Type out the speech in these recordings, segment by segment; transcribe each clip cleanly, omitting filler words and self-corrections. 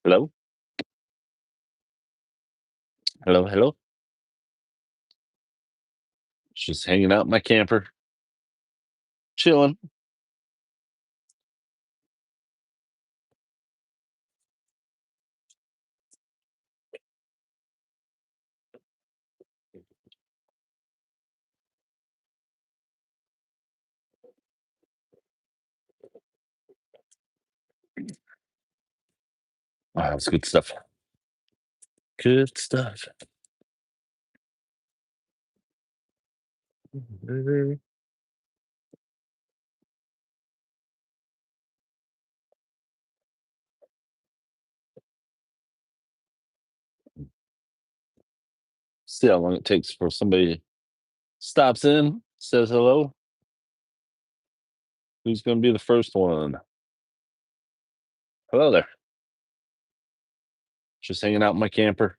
Hello? Hello, hello? Just hanging out in my camper, chilling. Wow, that's good stuff. Good stuff. See how long it takes for somebody stops in, says hello. Who's going to be the first one? Hello there. Just hanging out in my camper,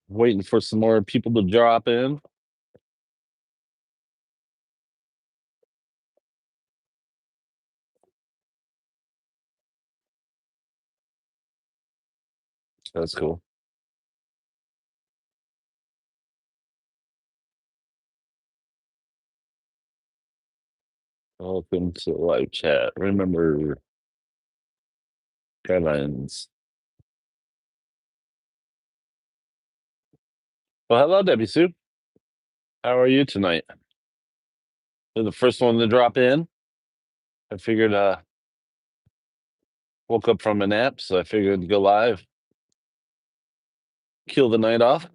waiting for some more people to drop in. That's cool. Welcome to the live chat. Remember guidelines. Well, hello, Debbie Sue. How are you tonight? You're the first one to drop in. I figured woke up from a nap, so I figured to go live, kill the night off.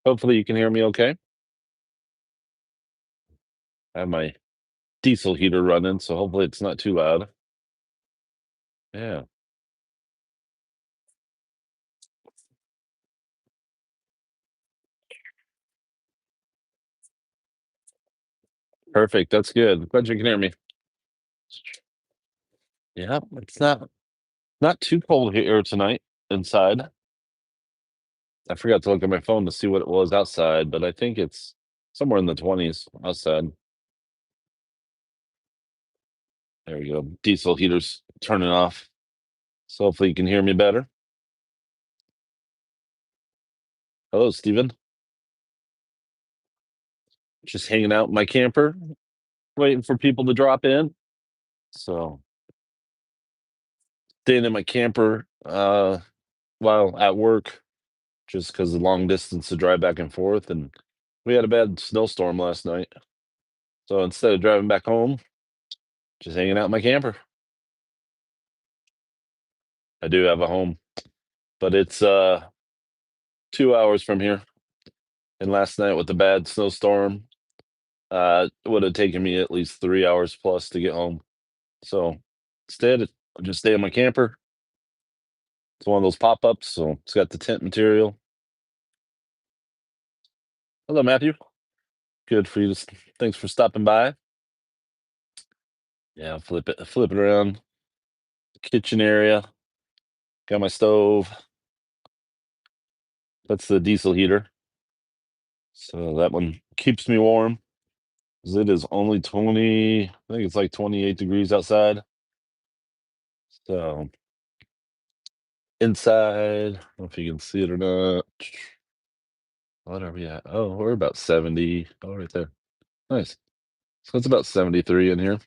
Hopefully you can hear me okay. I have my diesel heater running, so hopefully it's not too loud. Yeah, perfect. That's good. Glad you can hear me. Yeah, it's not too cold here tonight inside. I forgot to look at my phone to see what it was outside, but I think it's somewhere in the 20s outside. There we go. Diesel heater's turning off. So hopefully you can hear me better. Hello, Steven. Just hanging out in my camper, waiting for people to drop in. So staying in my camper while at work, just because the long distance to drive back and forth. And we had a bad snowstorm last night. So instead of driving back home, just hanging out in my camper. I do have a home, but it's 2 hours from here. And last night with the bad snowstorm, it would have taken me at least 3 hours plus to get home. So instead, I just stay in my camper. It's one of those pop ups, so it's got the tent material. Hello, Matthew. Good for you. Thanks for stopping by. Yeah, flip it around. Kitchen area. Got my stove. That's the diesel heater. So that one keeps me warm. 'Cause it is only 20, I think it's like 28 degrees outside. So inside, I don't know if you can see it or not. What are we at? Oh, we're about 70. Oh, right there. Nice. So it's about 73 in here.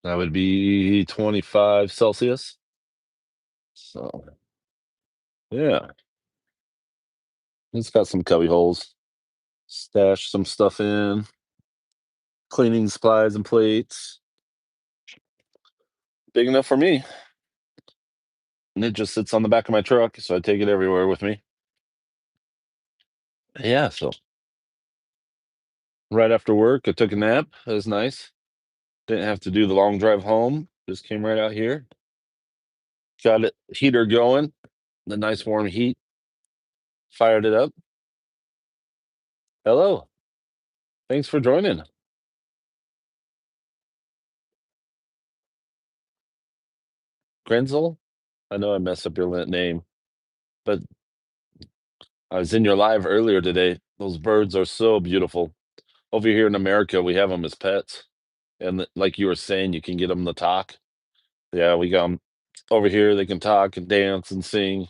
That would be 25 Celsius. So yeah, it's got some cubby holes. Stash some stuff in, cleaning supplies and plates. Big enough for me. And it just sits on the back of my truck, so I take it everywhere with me. Yeah, so right after work, I took a nap. That was nice. Didn't have to do the long drive home. Just came right out here. Got it heater going, the nice warm heat. Fired it up. Hello. Thanks for joining. Grenzel? I know I messed up your name, but I was in your live earlier today. Those birds are so beautiful. Over here in America, we have them as pets. and like you were saying, you can get them to talk. Yeah, we got 'em over here. They can talk and dance and sing.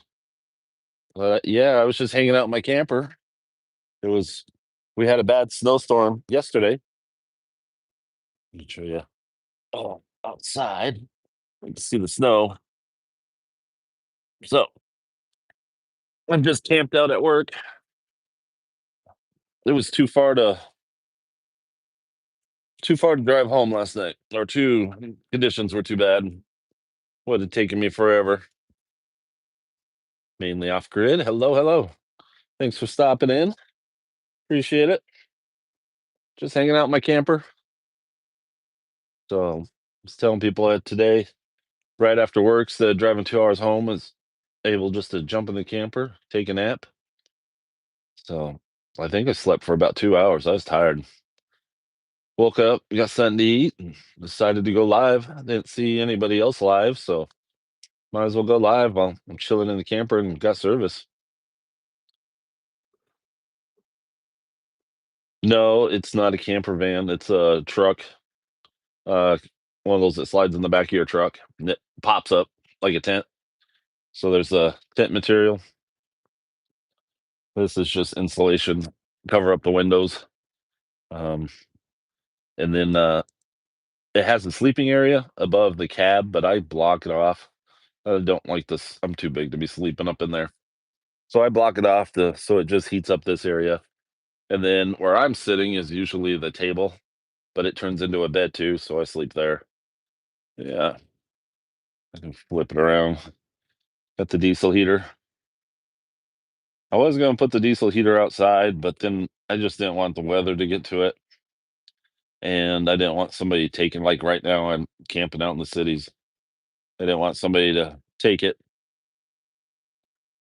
Yeah, I was just hanging out in my camper. It was we had a bad snowstorm yesterday. Let me show you. Oh, outside. You can see the snow. So I'm just camped out at work. It was too far to drive home last night. Or two conditions were too bad. Would have taken me forever. Mainly off grid. Hello, hello. Thanks for stopping in. Appreciate it. Just hanging out in my camper. So I was telling people that today, right after work, instead of driving 2 hours home, is able just to jump in the camper, take a nap. So I think I slept for about 2 hours. I was tired. Woke up, got something to eat, and decided to go live. I didn't see anybody else live, so might as well go live while I'm chilling in the camper and got service. No, it's not a camper van. It's a truck. Uh, one of those that slides in the back of your truck and it pops up like a tent. So there's the tent material. This is just insulation, cover up the windows. Um, and then it has a sleeping area above the cab, but I block it off. I don't like this. I'm too big to be sleeping up in there. So I block it off so it just heats up this area. And then where I'm sitting is usually the table, but it turns into a bed too, so I sleep there. Yeah, I can flip it around. Got the diesel heater. I was gonna put the diesel heater outside, but then I just didn't want the weather to get to it. And I didn't want somebody taking, like right now I'm camping out in the cities. I didn't want somebody to take it.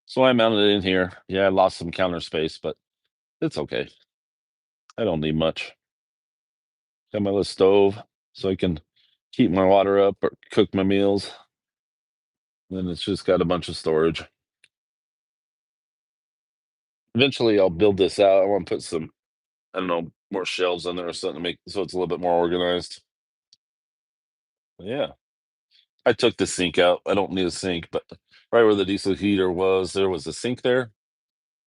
So I mounted it in here. Yeah, I lost some counter space, but it's okay. I don't need much. Got my little stove so I can heat my water up or cook my meals. Then it's just got a bunch of storage. Eventually I'll build this out. I want to put some, I don't know, more shelves in there or something to make so it's a little bit more organized. Yeah. I took the sink out. I don't need a sink, but right where the diesel heater was, there was a sink there,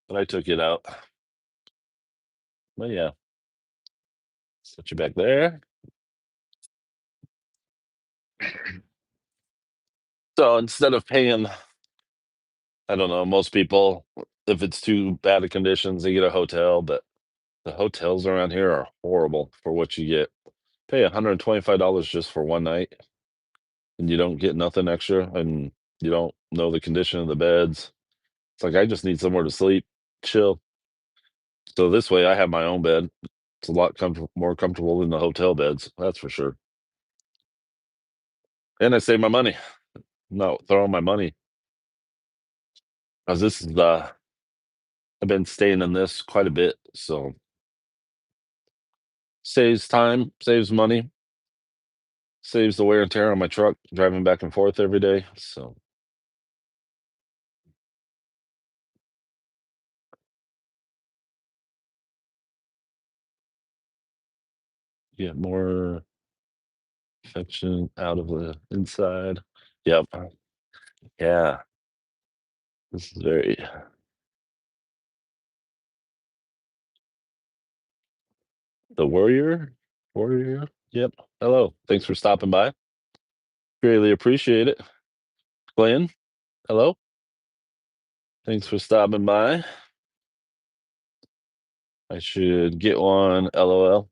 but I took it out. But yeah, set you back there. So instead of paying, I don't know, most people, if it's too bad of conditions, they get a hotel, but the hotels around here are horrible for what you get. Pay $125 just for one night, and you don't get nothing extra, and you don't know the condition of the beds. It's like I just need somewhere to sleep, chill. So this way, I have my own bed. It's a lot more comfortable than the hotel beds, that's for sure. And I save my money. No, throwing my money because this is I've been staying in this quite a bit, so saves time, saves money, saves the wear and tear on my truck driving back and forth every day. So get more affection out of the inside. Yep. Yeah. This is very the warrior. Warrior. Yep. Hello. Thanks for stopping by. Greatly appreciate it. Glenn. Hello. Thanks for stopping by. I should get one. LOL.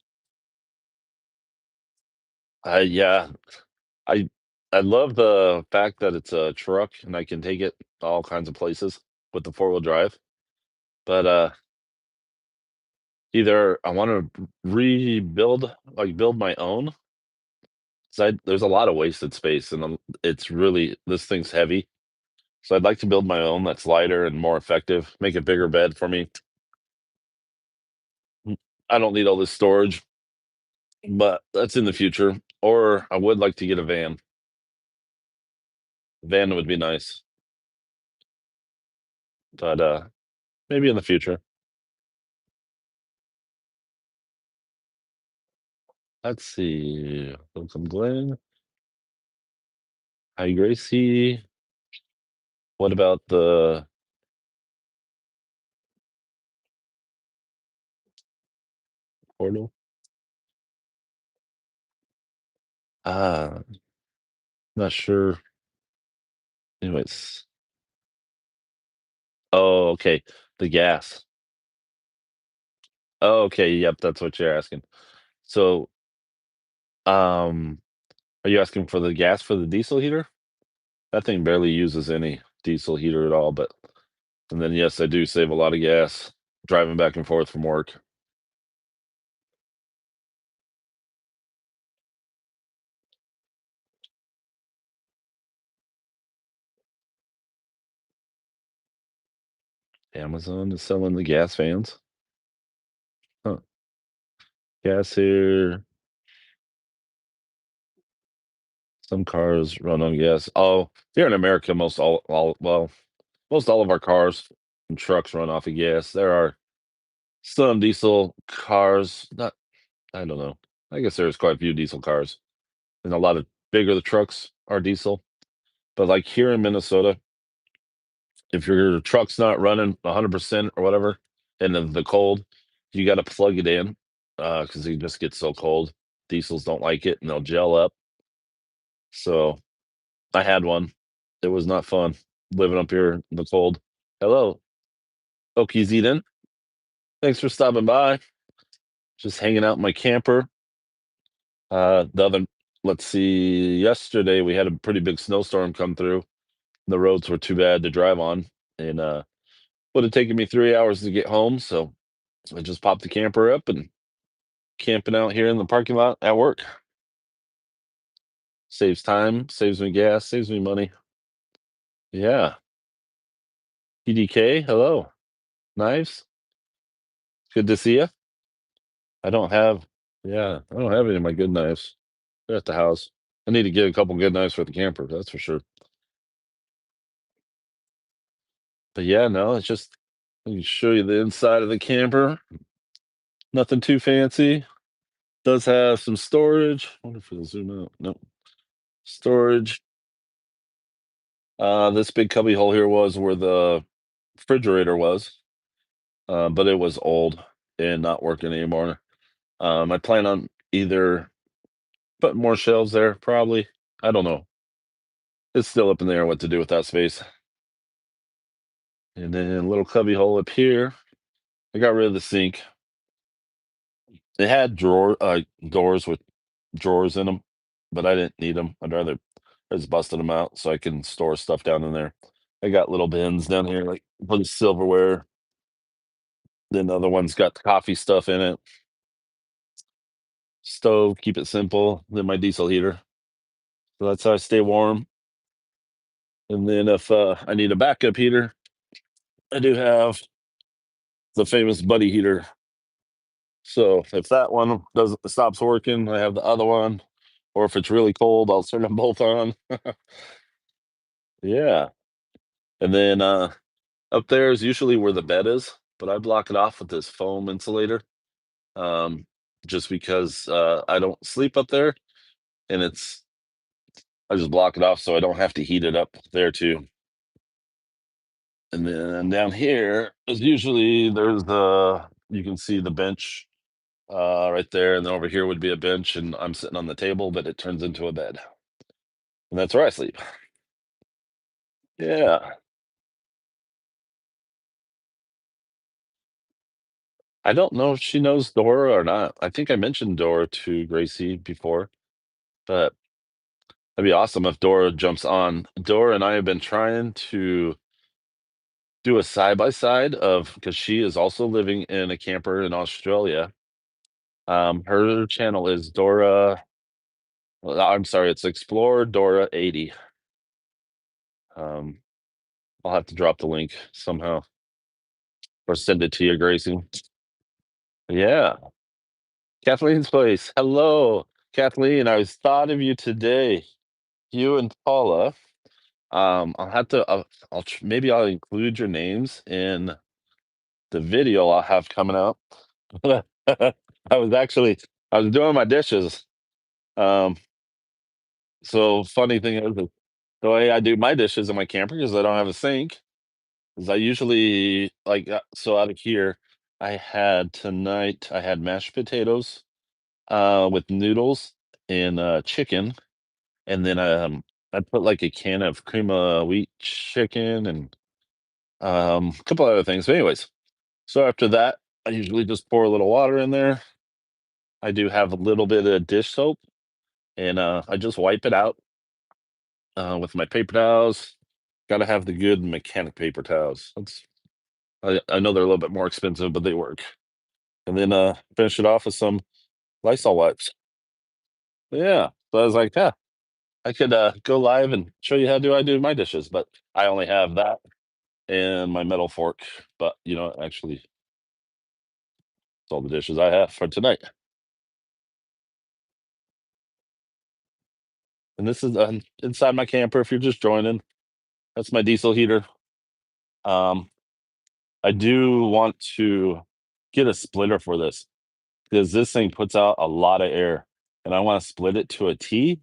Yeah. I I love the fact that it's a truck and I can take it all kinds of places with the four-wheel drive. But either I want to rebuild, like build my own. 'Cause there's a lot of wasted space and it's really this thing's heavy. So I'd like to build my own that's lighter and more effective, make a bigger bed for me. I don't need all this storage, but that's in the future. Or I would like to get a van. Van would be nice, but maybe in the future. Let's see. Welcome, Glenn. Hi, Gracie. What about the portal? Ah, not sure. Anyways. Oh, okay. The gas. Oh, okay. Yep, that's what you're asking. So, um, are you asking for the gas for the diesel heater? That thing barely uses any diesel heater at all, but and then yes, I do save a lot of gas driving back and forth from work. Amazon is selling the gas fans. Huh. Gas here. Some cars run on gas. Oh, here in America, most all of our cars and trucks run off of gas. There are some diesel cars. Not, I don't know. I guess there's quite a few diesel cars, and a lot of bigger the trucks are diesel. But like here in Minnesota, if your truck's not running 100% or whatever in the cold, you got to plug it in because it just gets so cold. Diesels don't like it and they'll gel up. So I had one. It was not fun living up here in the cold. Hello, Okies Eden. Thanks for stopping by. Just hanging out in my camper. The other, let's see, yesterday we had a pretty big snowstorm come through. The roads were too bad to drive on, and would have taken me 3 hours to get home. So I just popped the camper up and camping out here in the parking lot at work. Saves time, saves me gas, saves me money. Yeah. PDK, hello. Knives. Good to see you. I don't have, yeah, I don't have any of my good knives. They're at the house. I need to get a couple good knives for the camper, that's for sure. But yeah, no, it's just, let me show you the inside of the camper. Nothing too fancy. Does have some storage. I wonder if it'll zoom out. No. Storage. This big cubby hole here was where the refrigerator was, but it was old and not working anymore. I plan on either putting more shelves there, probably. I don't know. It's still up in the air what to do with that space. And then a little cubby hole up here. I got rid of the sink. It had doors with drawers in them, but I didn't need them. I just busted them out so I can store stuff down in there. I got little bins down here, like for the silverware. Then the other one's got the coffee stuff in it. Stove, keep it simple. Then my diesel heater. So that's how I stay warm. And then if I need a backup heater, I do have the famous buddy heater. So if that one doesn't stops working, I have the other one. Or if it's really cold, I'll turn them both on. Yeah. And then up there is usually where the bed is, but I block it off with this foam insulator. Um, just because I don't sleep up there and I just block it off so I don't have to heat it up there too. And then down here is usually there's the you can see the bench right there, and then over here would be a bench, and I'm sitting on the table, but it turns into a bed, and that's where I sleep. Yeah, I don't know if she knows Dora or not. I think I mentioned Dora to Gracie before, but that'd be awesome if Dora jumps on. Dora and I have been trying to do a side by side of because she is also living in a camper in Australia. Her channel is Dora. Well, I'm sorry, it's Explore Dora 80. Um, I'll have to drop the link somehow or send it to you, Gracie. Yeah, Kathleen's place. Hello, Kathleen. I was thought of you today. You and Paula. I'll have to. Maybe I'll include your names in the video I'll have coming out. I was actually I was doing my dishes. Um, so funny thing is the way I do my dishes in my camper because I don't have a sink is I usually like so out of here I had mashed potatoes with noodles and chicken and then I put like a can of cream of wheat chicken and a couple other things. But anyways, so after that I usually just pour a little water in there. I do have a little bit of dish soap and I just wipe it out with my paper towels. Got to have the good mechanic paper towels. I know they're a little bit more expensive, but they work. And then finish it off with some Lysol wipes. Yeah. So I was like, yeah, I could go live and show you how I do my dishes, but I only have that and my metal fork. But actually, it's all the dishes I have for tonight. And this is inside my camper. If you're just joining, that's my diesel heater. Um, I do want to get a splitter for this because this thing puts out a lot of air, and I want to split it to a T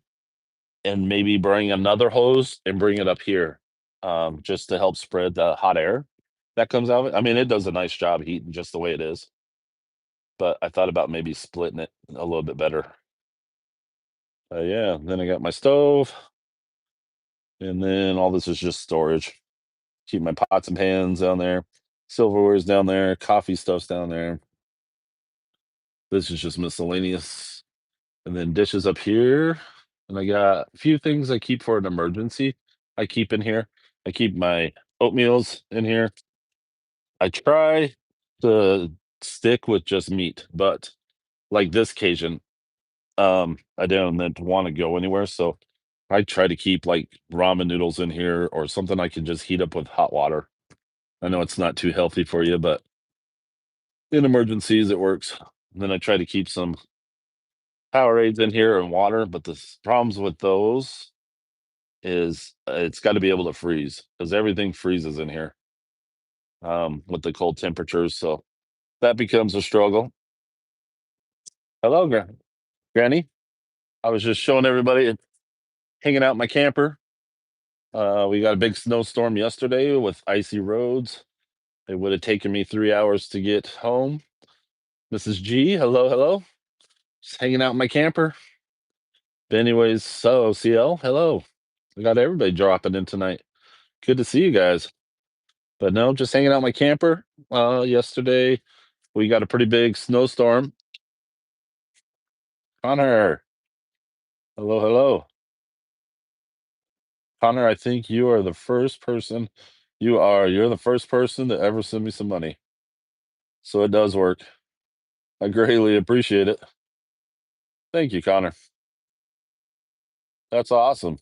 and maybe bring another hose and bring it up here, just to help spread the hot air that comes out of it. I mean, it does a nice job heating just the way it is, but I thought about maybe splitting it a little bit better. Yeah, then I got my stove, and then all this is just storage. Keep my pots and pans down there, silverware's down there, coffee stuff's down there. This is just miscellaneous. And then dishes up here. And I got a few things I keep for an emergency. I keep in here. I keep my oatmeals in here. I try to stick with just meat, but like this occasion, I didn't want to go anywhere. So I try to keep like ramen noodles in here or something I can just heat up with hot water. I know it's not too healthy for you, but in emergencies it works. And then I try to keep some Powerades in here and water, but the problems with those is it's got to be able to freeze because everything freezes in here with the cold temperatures. So that becomes a struggle. Hello, Granny. I was just showing everybody hanging out in my camper. We got a big snowstorm yesterday with icy roads. It would have taken me 3 hours to get home. Mrs. G, hello, hello. Just hanging out in my camper. But anyways, so CL, hello. We got everybody dropping in tonight. Good to see you guys. But no, just hanging out in my camper. Yesterday we got a pretty big snowstorm. Connor, hello, hello. Connor, I think you are the first person. You're the first person to ever send me some money. So it does work. I greatly appreciate it. Thank you, Connor. That's awesome.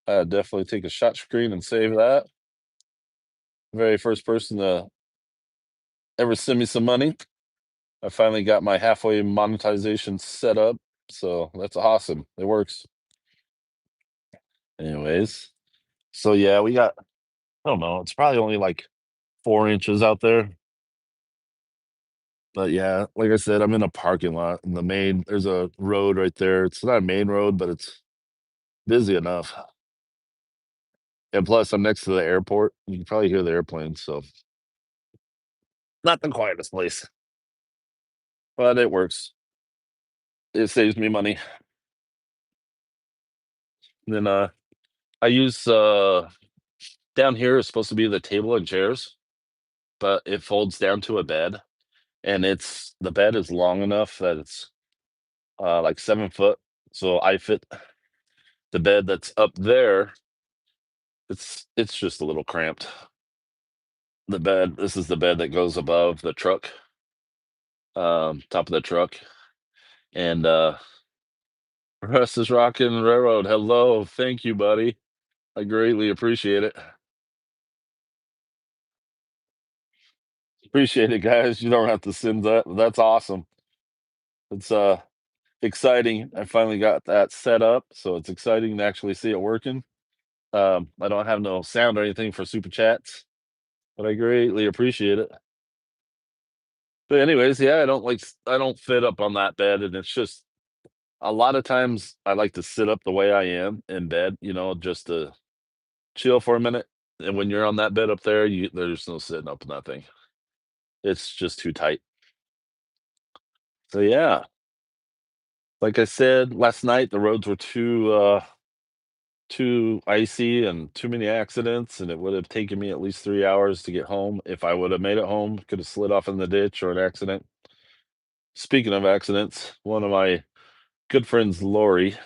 I definitely take a shot screen and save that. Very first person to ever send me some money. I finally got my halfway monetization set up. So that's awesome. It works. Anyways. So yeah, we got I don't know, it's probably only like 4 inches out there. But yeah, like I said, I'm in a parking lot and there's a road right there. It's not a main road, but it's busy enough. And plus I'm next to the airport. You can probably hear the airplanes, so not the quietest place. But it works. It saves me money. And then I use down here is supposed to be the table and chairs, but it folds down to a bed. And the bed is long enough that it's like 7 foot. So I fit the bed that's up there. It's just a little cramped. This is the bed that goes above the truck, top of the truck. And Russ is rocking railroad. Hello, thank you, buddy. I greatly appreciate it. Appreciate it, guys. You don't have to send that. That's awesome. It's exciting. I finally got that set up, so it's exciting to actually see it working. I don't have no sound or anything for super chats, but I greatly appreciate it. But anyways, yeah, I don't fit up on that bed, and it's just a lot of times I like to sit up the way I am in bed, just to chill for a minute. And when you're on that bed up there, there's no sitting up in that thing. It's just too tight. So yeah, like I said last night, the roads were too icy and too many accidents, and it would have taken me at least 3 hours to get home. If I would have made it home, could have slid off in the ditch or an accident. Speaking of accidents, one of my good friends, Lori,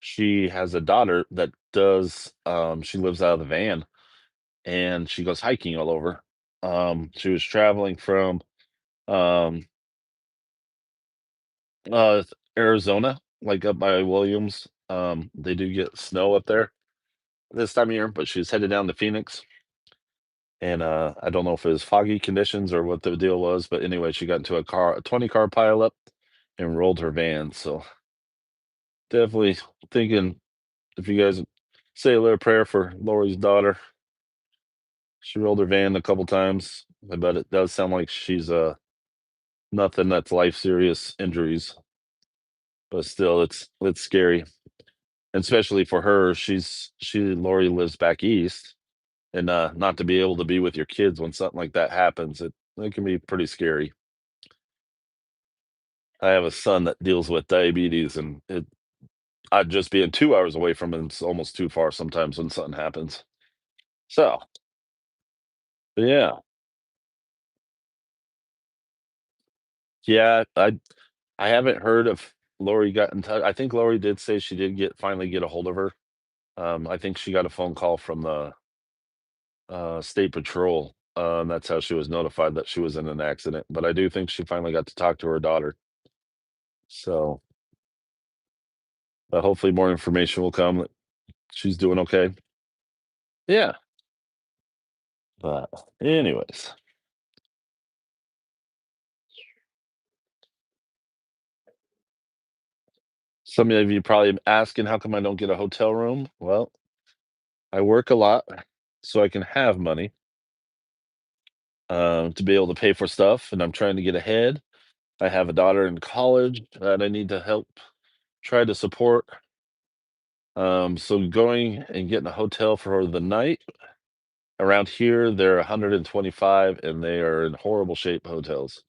she has a daughter that does she lives out of the van and she goes hiking all over. She was traveling from um uh Arizona, like up by Williams. They do get snow up there this time of year, but she's headed down to Phoenix. And I don't know if it was foggy conditions or what the deal was, but anyway, she got into a 20 car pileup and rolled her van. So definitely thinking if you guys say a little prayer for Lori's daughter. She rolled her van a couple times. I bet it does sound like she's nothing that's life serious injuries, but still it's scary. And especially for her, Lori lives back east and not to be able to be with your kids when something like that happens, it can be pretty scary. I have a son that deals with diabetes and I'd just being 2 hours away from him is almost too far sometimes when something happens. So yeah. Yeah, I haven't heard of Lori got in touch. I think Lori did say she did finally get a hold of her. I think she got a phone call from the state patrol. That's how she was notified that she was in an accident. But I do think she finally got to talk to her daughter. So hopefully more information will come that she's doing okay. Yeah. But anyways, some of you probably asking how come I don't get a hotel room. Well, I work a lot so I can have money to be able to pay for stuff, and I'm trying to get ahead. I have a daughter in college that I need to help try to support. So going and getting a hotel for the night around here, they're 125 and they are in horrible shape hotels.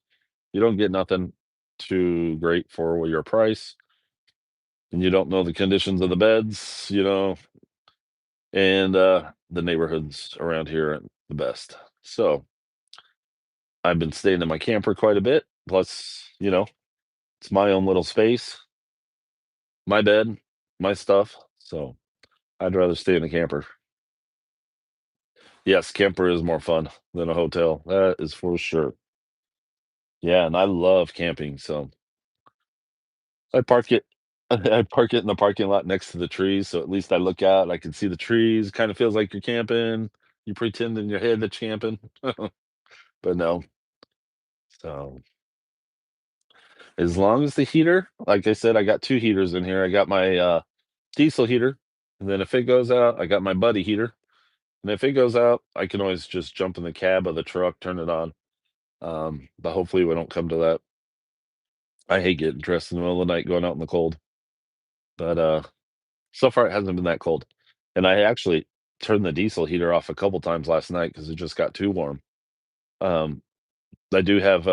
You don't get nothing too great for your price, and you don't know the conditions of the beds, and the neighborhoods around here aren't the best. So I've been staying in my camper quite a bit. Plus, it's my own little space, my bed, my stuff. So I'd rather stay in the camper. Yes, camper is more fun than a hotel. That is for sure. Yeah, and I love camping, so I park it I park it in the parking lot next to the trees, so at least I look out, I can see the trees, kinda feels like you're camping. You pretend in your head that you're camping, but no. So, as long as the heater like I said, I got 2 heaters in here. I got my, diesel heater, and then if it goes out, I got my buddy heater, and if it goes out, I can always just jump in the cab of the truck, turn it on. But hopefully we don't come to that. I hate getting dressed in the middle of the night going out in the cold, but, so far it hasn't been that cold. And I actually turned the diesel heater off a couple times last night because it just got too warm. Um, I do have,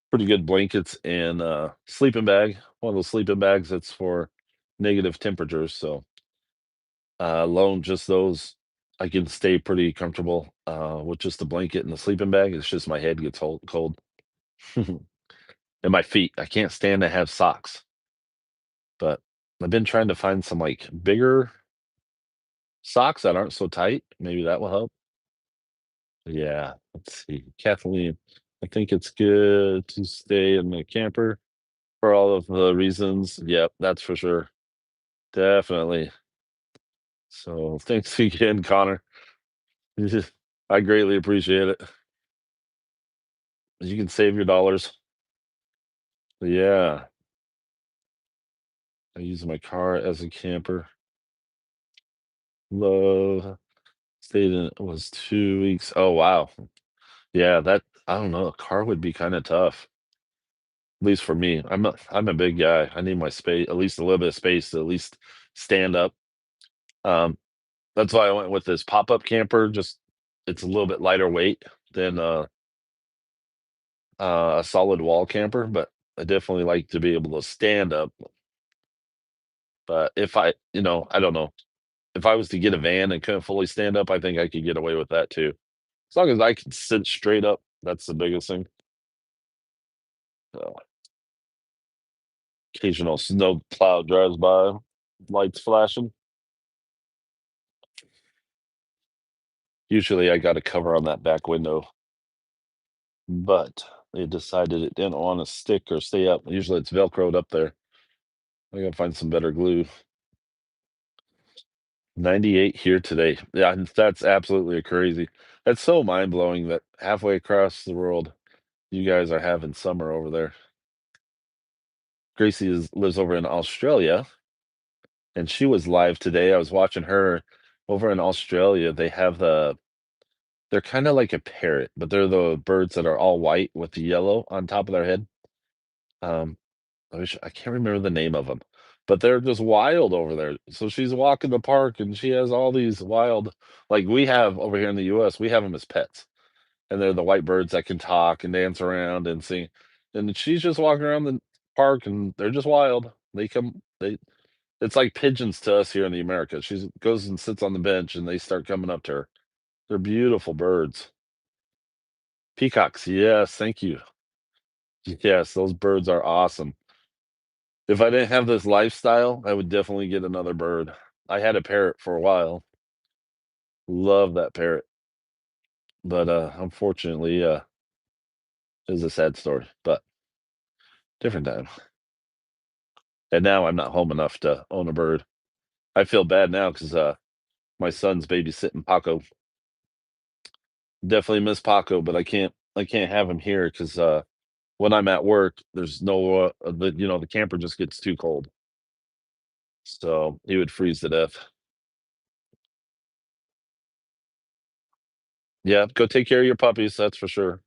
pretty good blankets and, sleeping bag, one of those sleeping bags that's for negative temperatures, so, alone just those, I can stay pretty comfortable, with just the blanket and the sleeping bag. It's just my head gets cold. And my feet, I can't stand to have socks. But I've been trying to find some, like, bigger socks that aren't so tight. Maybe that will help. Yeah, let's see. Kathleen, I think it's good to stay in the camper for all of the reasons. Yep, that's for sure. Definitely. So, thanks again, Connor. I greatly appreciate it. You can save your dollars. Yeah, I use my car as a camper. Love. Stayed in it was 2 weeks. Oh, wow. Yeah, that I don't know, a car would be kinda tough, at least for me. I'm a big guy. I need my space, at least a little bit of space to at least stand up. Um, that's why I went with this pop-up camper, just it's a little bit lighter weight than, a solid wall camper, but I definitely like to be able to stand up. But if I don't know. If I was to get a van and couldn't fully stand up, I think I could get away with that too. As long as I can sit straight up, that's the biggest thing. So, occasional snow plow drives by, lights flashing. Usually I got a cover on that back window, but they decided it didn't want to stick or stay up. Usually it's Velcroed up there. I gotta find some better glue. 98 here today. Yeah, and that's absolutely crazy. That's so mind blowing that halfway across the world, you guys are having summer over there. Lives over in Australia, and she was live today. I was watching her over in Australia. They're kind of like a parrot, but they're the birds that are all white with the yellow on top of their head. Um, I can't remember the name of them, but they're just wild over there. So she's walking the park and she has all these wild, like we have over here in the US, we have them as pets. And they're the white birds that can talk and dance around and sing. And she's just walking around the park and they're just wild. It's like pigeons to us here in the Americas. She goes and sits on the bench and they start coming up to her. They're beautiful birds. Peacocks, yes, thank you. Yes, those birds are awesome. If I didn't have this lifestyle, I would definitely get another bird. I had a parrot for a while. Love that parrot. But unfortunately, it's a sad story. But different time. And now I'm not home enough to own a bird. I feel bad now because my son's babysitting Paco. Definitely miss Paco, but I can't have him here because when I'm at work, there's no the camper just gets too cold, so he would freeze to death. Yeah, go take care of your puppies, that's for sure.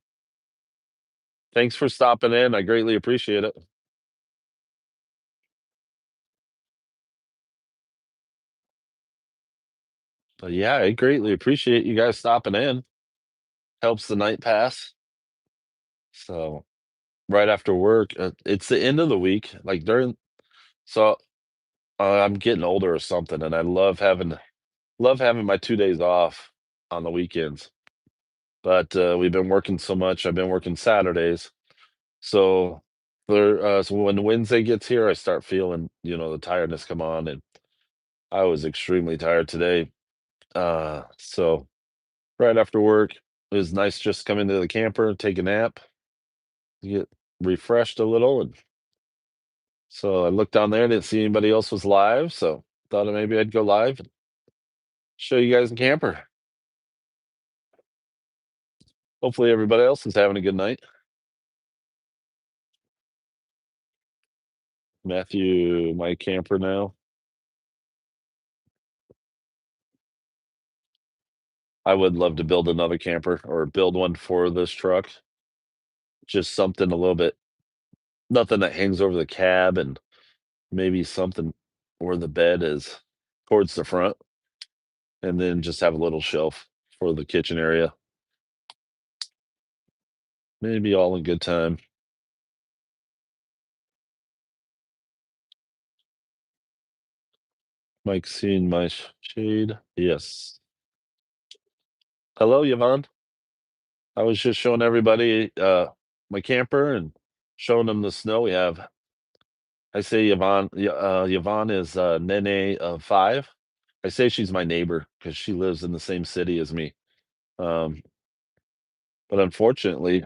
Thanks for stopping in. I greatly appreciate it. But yeah, I greatly appreciate you guys stopping in. Helps the night pass. So right after work, it's the end of the week, like during so I'm getting older or something, and I love having my 2 days off on the weekends. But we've been working so much. I've been working Saturdays, so when Wednesday gets here, I start feeling the tiredness come on, and I was extremely tired today. So right after work, it was nice just come into the camper, take a nap, get refreshed a little, and so I looked down there, didn't see anybody else was live, so thought maybe I'd go live and show you guys the camper. Hopefully everybody else is having a good night. Matthew, my camper now. I would love to build another camper or build one for this truck. Just something a little bit, nothing that hangs over the cab, and maybe something where the bed is towards the front, and then just have a little shelf for the kitchen area. Maybe all in good time. Mike seeing my shade. Yes. Hello, Yvonne. I was just showing everybody my camper and showing them the snow we have. I say Yvonne. Yvonne is Nene of 5. I say she's my neighbor because she lives in the same city as me. Um, but unfortunately,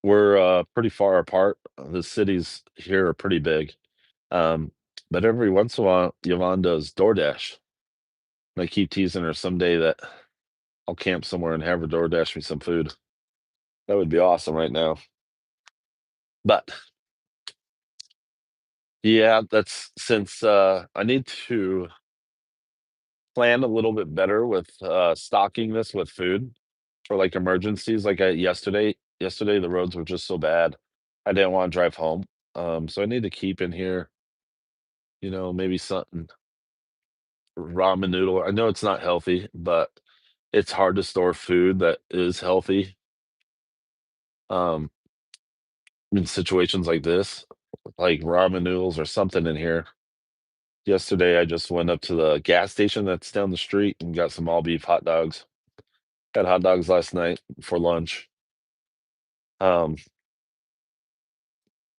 we're pretty far apart. The cities here are pretty big. Um, but every once in a while, Yvonne does DoorDash. And I keep teasing her someday that I'll camp somewhere and have her DoorDash me some food. That would be awesome right now. But yeah, that's since I need to plan a little bit better with stocking this with food. for, like, emergencies, like, yesterday, the roads were just so bad, I didn't wanna drive home, so I need to keep in here, maybe something ramen noodle. I know it's not healthy, but it's hard to store food that is healthy, um, in situations like this, like ramen noodles or something in here. Yesterday, I just went up to the gas station that's down the street and got some all beef hot dogs. Had hot dogs last night for lunch. Um,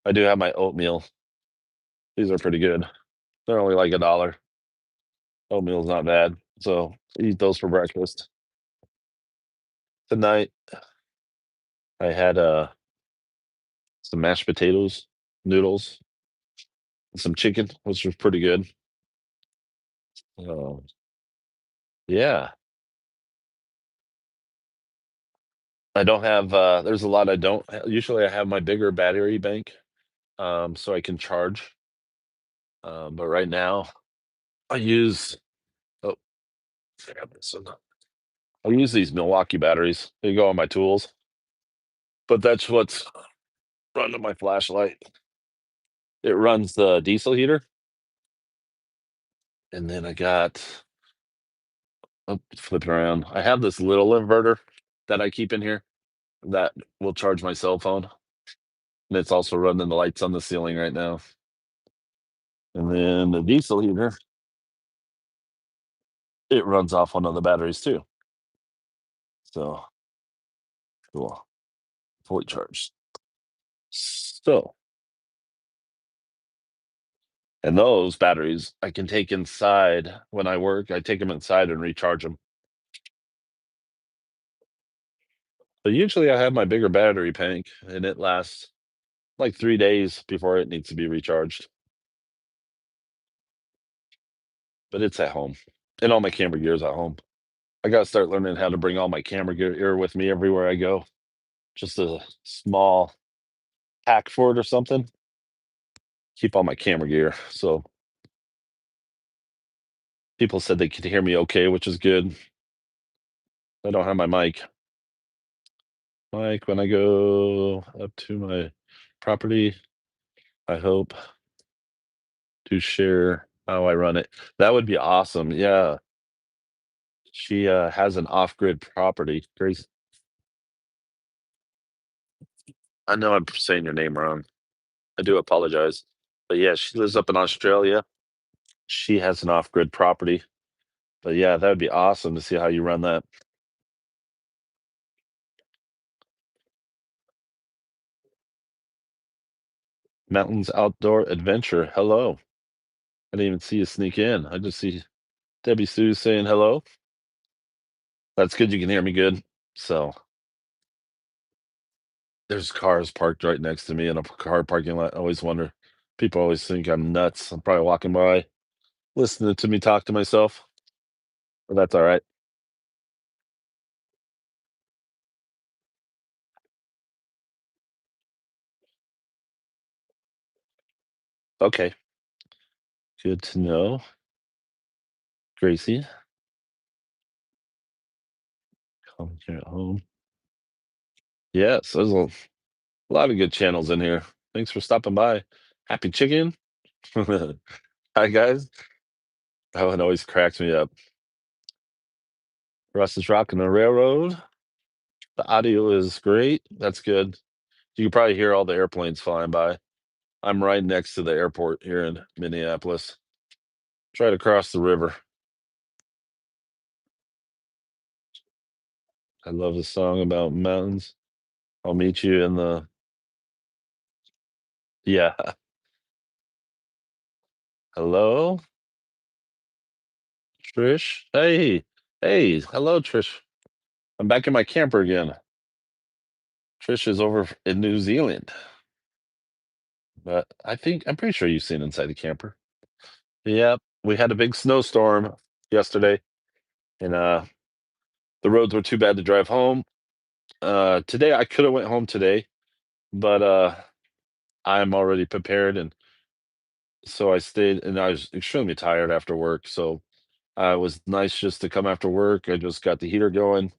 I do have my oatmeal. These are pretty good. They're only like $1. Oatmeal's not bad. So eat those for breakfast. Tonight, I had some mashed potatoes, noodles, and some chicken, which was pretty good. Uh, yeah, I don't have. There's a lot I don't. Usually, I have my bigger battery bank, so I can charge. But right now, I use. Oh, grab this one. I use these Milwaukee batteries. They go on my tools, but that's what's running my flashlight. It runs the diesel heater, and then I got. Oh, flip it around. I have this little inverter that I keep in here that will charge my cell phone, and it's also running the lights on the ceiling right now. And then the diesel heater, it runs off one of the batteries too. So cool, fully charged. So, and those batteries I can take inside when I work. I take them inside and recharge them. But usually I have my bigger battery bank, and it lasts like 3 days before it needs to be recharged. But it's at home, and all my camera gear's at home. I gotta start learning how to bring all my camera gear with me everywhere I go. Just a small pack for it or something. Keep all my camera gear. So people said they could hear me okay, which is good. I don't have my mic. Like when I go up to my property, I hope to share how I run it. That would be awesome. Yeah. She has an off-grid property. Grace, I know I'm saying your name wrong. I do apologize. But yeah, she lives up in Australia. She has an off-grid property. But yeah, that would be awesome to see how you run that. Mountains Outdoor Adventure. Hello. I didn't even see you sneak in. I just see Debbie Sue saying hello. That's good. You can hear me good. So there's cars parked right next to me in a car parking lot. I always wonder. People always think I'm nuts. I'm probably walking by, listening to me talk to myself. But that's all right. Okay. Good to know. Gracie, come here at home. Yes, there's a lot of good channels in here. Thanks for stopping by. Happy Chicken. Hi, guys. That one always cracks me up. Russ is rocking the railroad. The audio is great. That's good. You can probably hear all the airplanes flying by. I'm right next to the airport here in Minneapolis. Try to cross the river. I love the song about mountains. I'll meet you in the yeah. Hello, Trish. Hey, hey, hello, Trish. I'm back in my camper again. Trish is over in New Zealand, but I'm pretty sure you've seen inside the camper. Yep, we had a big snowstorm yesterday, and the roads were too bad to drive home. Today I could have went home today, but I'm already prepared, and so I stayed. And I was extremely tired after work, so it was nice just to come after work. I just got the heater going,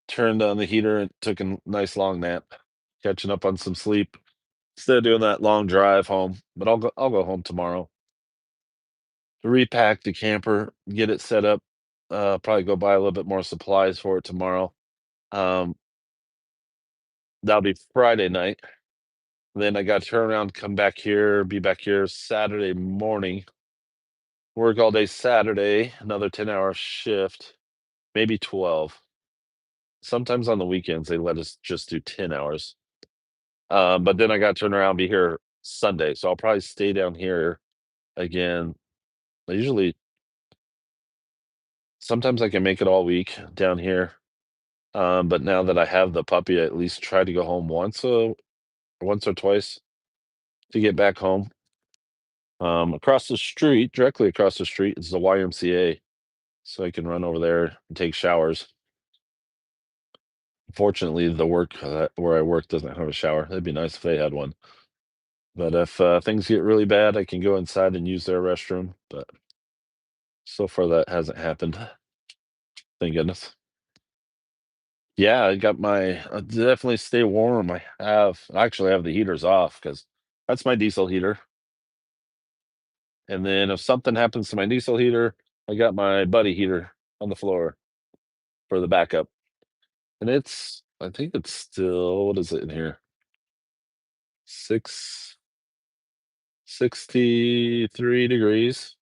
turned on the heater and took a nice long nap, catching up on some sleep instead of doing that long drive home. But I'll go home tomorrow, repack the camper, get it set up. Probably go buy a little bit more supplies for it tomorrow. Um, that'll be Friday night. Then I got to turn around, come back here, be back here Saturday morning. Work all day Saturday, another 10-hour shift, maybe 12. Sometimes on the weekends they let us just do 10 hours. But then I got to turn around, be here Sunday, so I'll probably stay down here again. I usually sometimes I can make it all week down here. But now that I have the puppy, I at least try to go home once or twice to get back home. Across the street, directly across the street, is the YMCA, so I can run over there and take showers. Fortunately, the work where I work doesn't have a shower. It'd be nice if they had one. But if things get really bad, I can go inside and use their restroom. But so far, that hasn't happened. Thank goodness. Yeah, I got my definitely stay warm. I actually have the heaters off because that's my diesel heater. And then if something happens to my diesel heater, I got my buddy heater on the floor for the backup. And I think it's still, what is it in here? 663 degrees.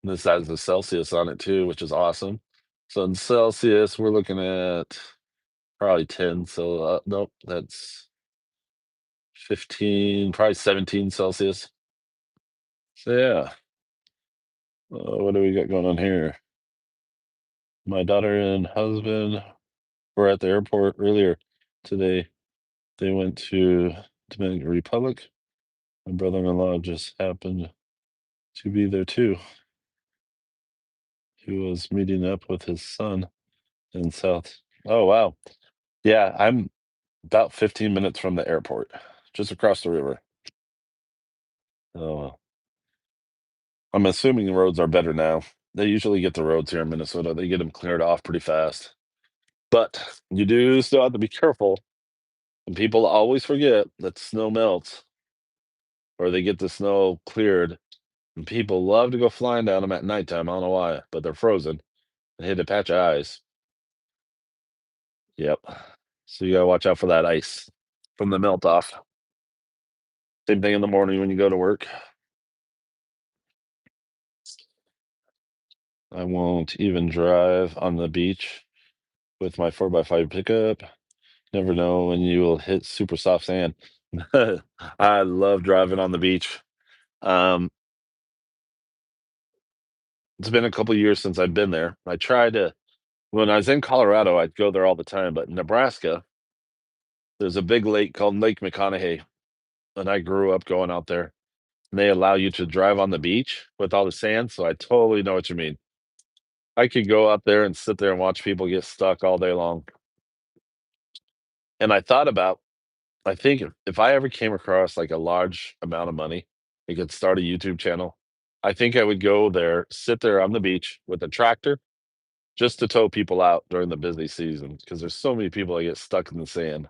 And this has the Celsius on it too, which is awesome. So in Celsius, we're looking at probably 10. So nope, that's 15, probably 17 Celsius. So yeah, what do we got going on here? My daughter and husband were at the airport earlier today. They went to Dominican Republic. My brother-in-law just happened to be there too. He was meeting up with his son in South. Oh wow. Yeah, I'm about 15 minutes from the airport, just across the river. So I'm assuming the roads are better now. They usually get the roads here in Minnesota. They get them cleared off pretty fast. But you do still have to be careful. And people always forget that snow melts or they get the snow cleared. And people love to go flying down them at nighttime. I don't know why, but they're frozen and hit a patch of ice. Yep. So you gotta watch out for that ice from the melt off. Same thing in the morning when you go to work. I won't even drive on the beach with my 4x5 pickup. Never know when you will hit super soft sand. I love driving on the beach. Um, it's been a couple years since I've been there. I tried to, when I was in Colorado, I'd go there all the time, but in Nebraska, there's a big lake called Lake McConaughey, and I grew up going out there. And they allow you to drive on the beach with all the sand, so I totally know what you mean. I could go out there and sit there and watch people get stuck all day long. And I thought about, I think if I ever came across like a large amount of money, I could start a YouTube channel. I think I would go there, sit there on the beach with a tractor just to tow people out during the busy season because there's so many people that get stuck in the sand.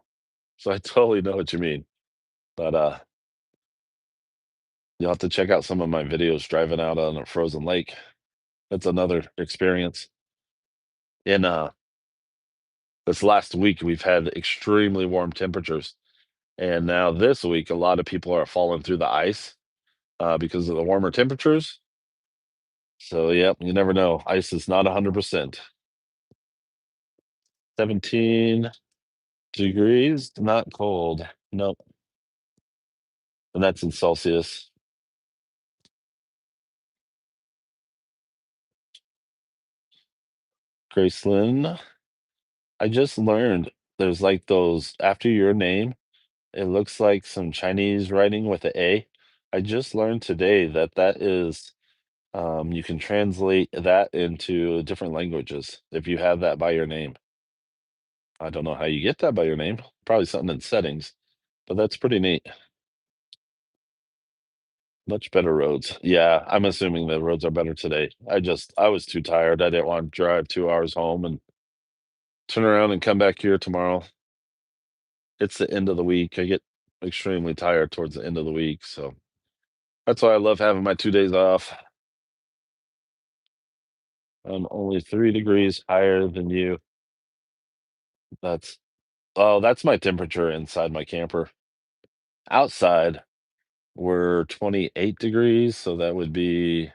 So I totally know what you mean. But you'll have to check out some of my videos driving out on a frozen lake. That's another experience. In this last week, we've had extremely warm temperatures. And now this week, a lot of people are falling through the ice because of the warmer temperatures. So, yep, you never know. Ice is not 100%. 17 degrees, not cold. Nope. And that's in Celsius. Graceland, I just learned there's like those after your name, it looks like some Chinese writing with a A. I just learned today that that is, you can translate that into different languages if you have that by your name. I don't know how you get that by your name. Probably something in settings, but that's pretty neat. Much better roads. Yeah, I'm assuming the roads are better today. I was too tired. I didn't want to drive 2 hours home, and turn around and come back here tomorrow. It's the end of the week. I get extremely tired towards the end of the week, so that's why I love having my 2 days off. I'm only 3 degrees higher than you. That's oh, that's my temperature inside my camper. Outside, we're 28 degrees, so that would be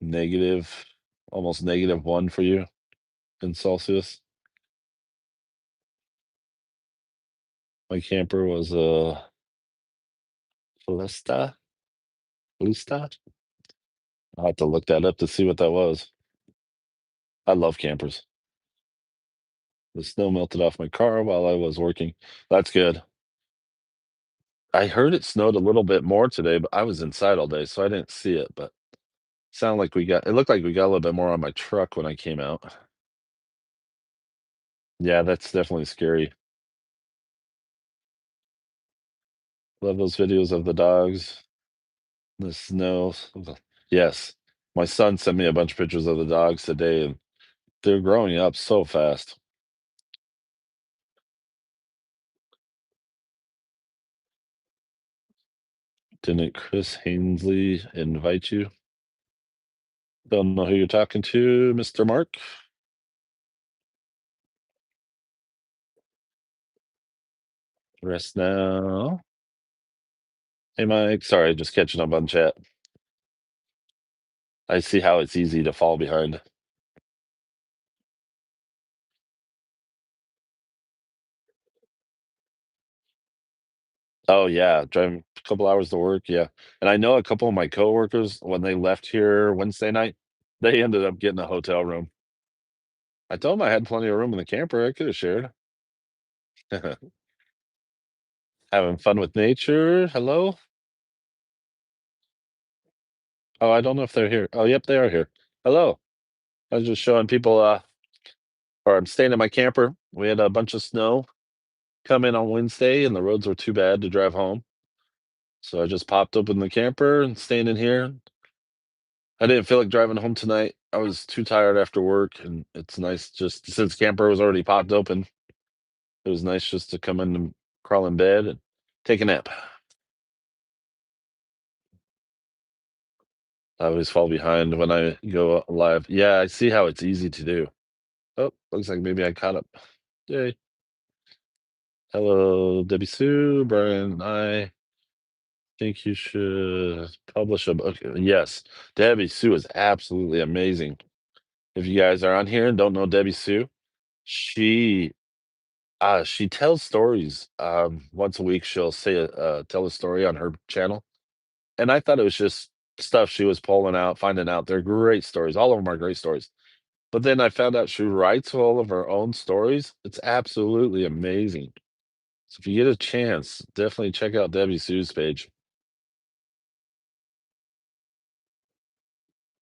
negative, almost -1 for you in Celsius. My camper was a Fiesta. Fiesta? I'll have to look that up to see what that was. I love campers. The snow melted off my car while I was working. That's good. I heard it snowed a little bit more today, but I was inside all day, so I didn't see it. But sound like we got it looked like we got a little bit more on my truck when I came out. Yeah, that's definitely scary. Love those videos of the dogs, the snow. Yes. My son sent me a bunch of pictures of the dogs today, and they're growing up so fast. Didn't Chris Ainsley invite you? Don't know who you're talking to, Mr. Mark. Rest now. Hey, Mike. Sorry, just catching up on chat. I see how it's easy to fall behind. Oh, yeah, driving a couple hours to work, yeah, and I know a couple of my coworkers, when they left here Wednesday night, they ended up getting a hotel room. I told 'em I had plenty of room in the camper, I coulda shared. Having fun with nature, hello? Oh, I don't know if they're here. Oh, yep, they are here. Hello. I was just showing people, or I'm staying in my camper. We had a bunch of snow come in on Wednesday, and the roads were too bad to drive home, so I just popped open the camper and staying in here. I didn't feel like driving home tonight. I was too tired after work, and it's nice just since camper was already popped open, it was nice just to come in and crawl in bed and take a nap. I always fall behind when I go live. Yeah, I see how it's easy to do. Oh, looks like maybe I caught up. Yay. Hello, Debbie Sue, Brian. I think you should publish a book. Yes, Debbie Sue is absolutely amazing. If you guys are on here and don't know Debbie Sue, she she tells stories. Once a week, she'll say tell a story on her channel, and I thought it was just stuff she was pulling out, finding out. They're great stories. All of them are great stories. But then I found out she writes all of her own stories. It's absolutely amazing. So if you get a chance, definitely check out Debbie Sue's page.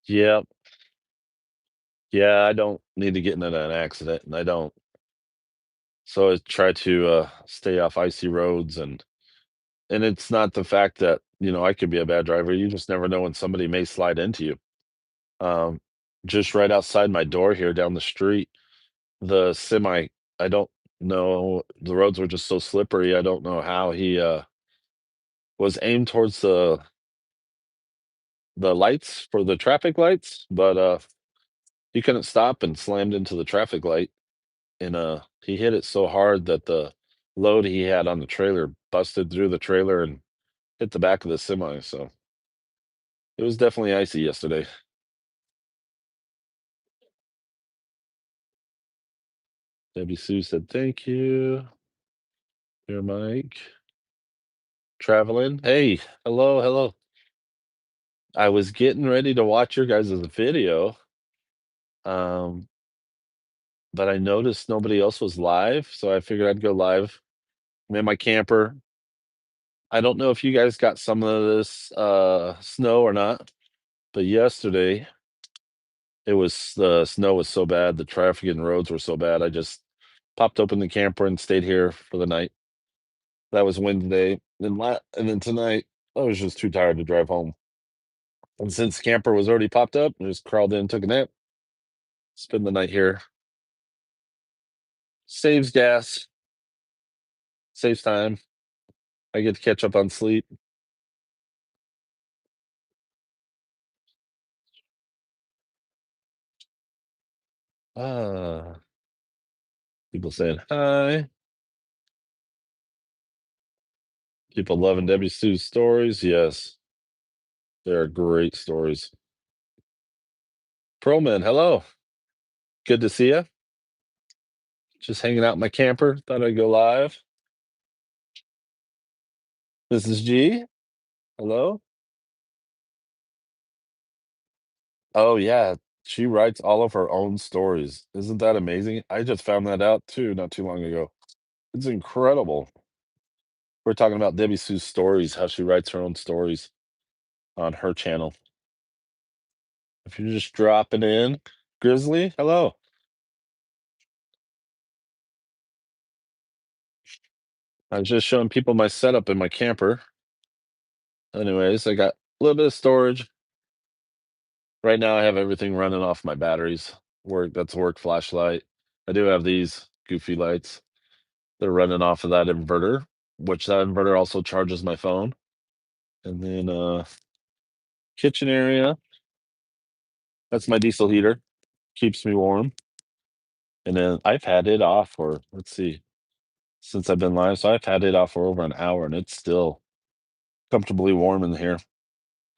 Yeah, yeah. I don't need to get into an accident, and I don't. So I try to stay off icy roads and it's not the fact that, I could be a bad driver, you just never know when somebody may slide into you. Um, just right outside my door here down the street, the semi I don't know, the roads were just so slippery, I don't know how he, was aimed towards the lights for the traffic lights, but, he couldn't stop and slammed into the traffic light, and, he hit it so hard that the load he had on the trailer busted through the trailer and hit the back of the semi, so it was definitely icy yesterday. Debbie Sue said, "Thank you." Your Mike. Traveling. Hey, hello, hello. I was getting ready to watch your guys' video, um, but I noticed nobody else was live, so I figured I'd go live. I'm in my camper. I don't know if you guys got some of this snow or not, but yesterday it was the snow was so bad, the traffic and roads were so bad. I just popped open the camper and stayed here for the night. That was Wednesday. And then tonight, I was just too tired to drive home. And since camper was already popped up, I just crawled in, took a nap, spend the night here. Saves gas, saves time. I get to catch up on sleep. Ah, people saying hi. People loving Debbie Sue's stories. Yes, they are great stories. Proman, hello. Good to see you. Just hanging out in my camper. Thought I'd go live. Mrs. G, hello. Oh yeah, she writes all of her own stories. Isn't that amazing? I just found that out too not too long ago. It's incredible. We're talking about Debbie Sue's stories, how she writes her own stories on her channel. If you're just dropping in, Grizzly, hello. I was just showing people my setup in my camper. Anyways, I got a little bit of storage. Right now, I have everything running off my batteries. That's a work flashlight. I do have these goofy lights. They're running off of that inverter, which that inverter also charges my phone. And then kitchen area. That's my diesel heater. Keeps me warm. And then I've had it off for let's see, since I've been live. So I've had it off for over an hour and it's still comfortably warm in here,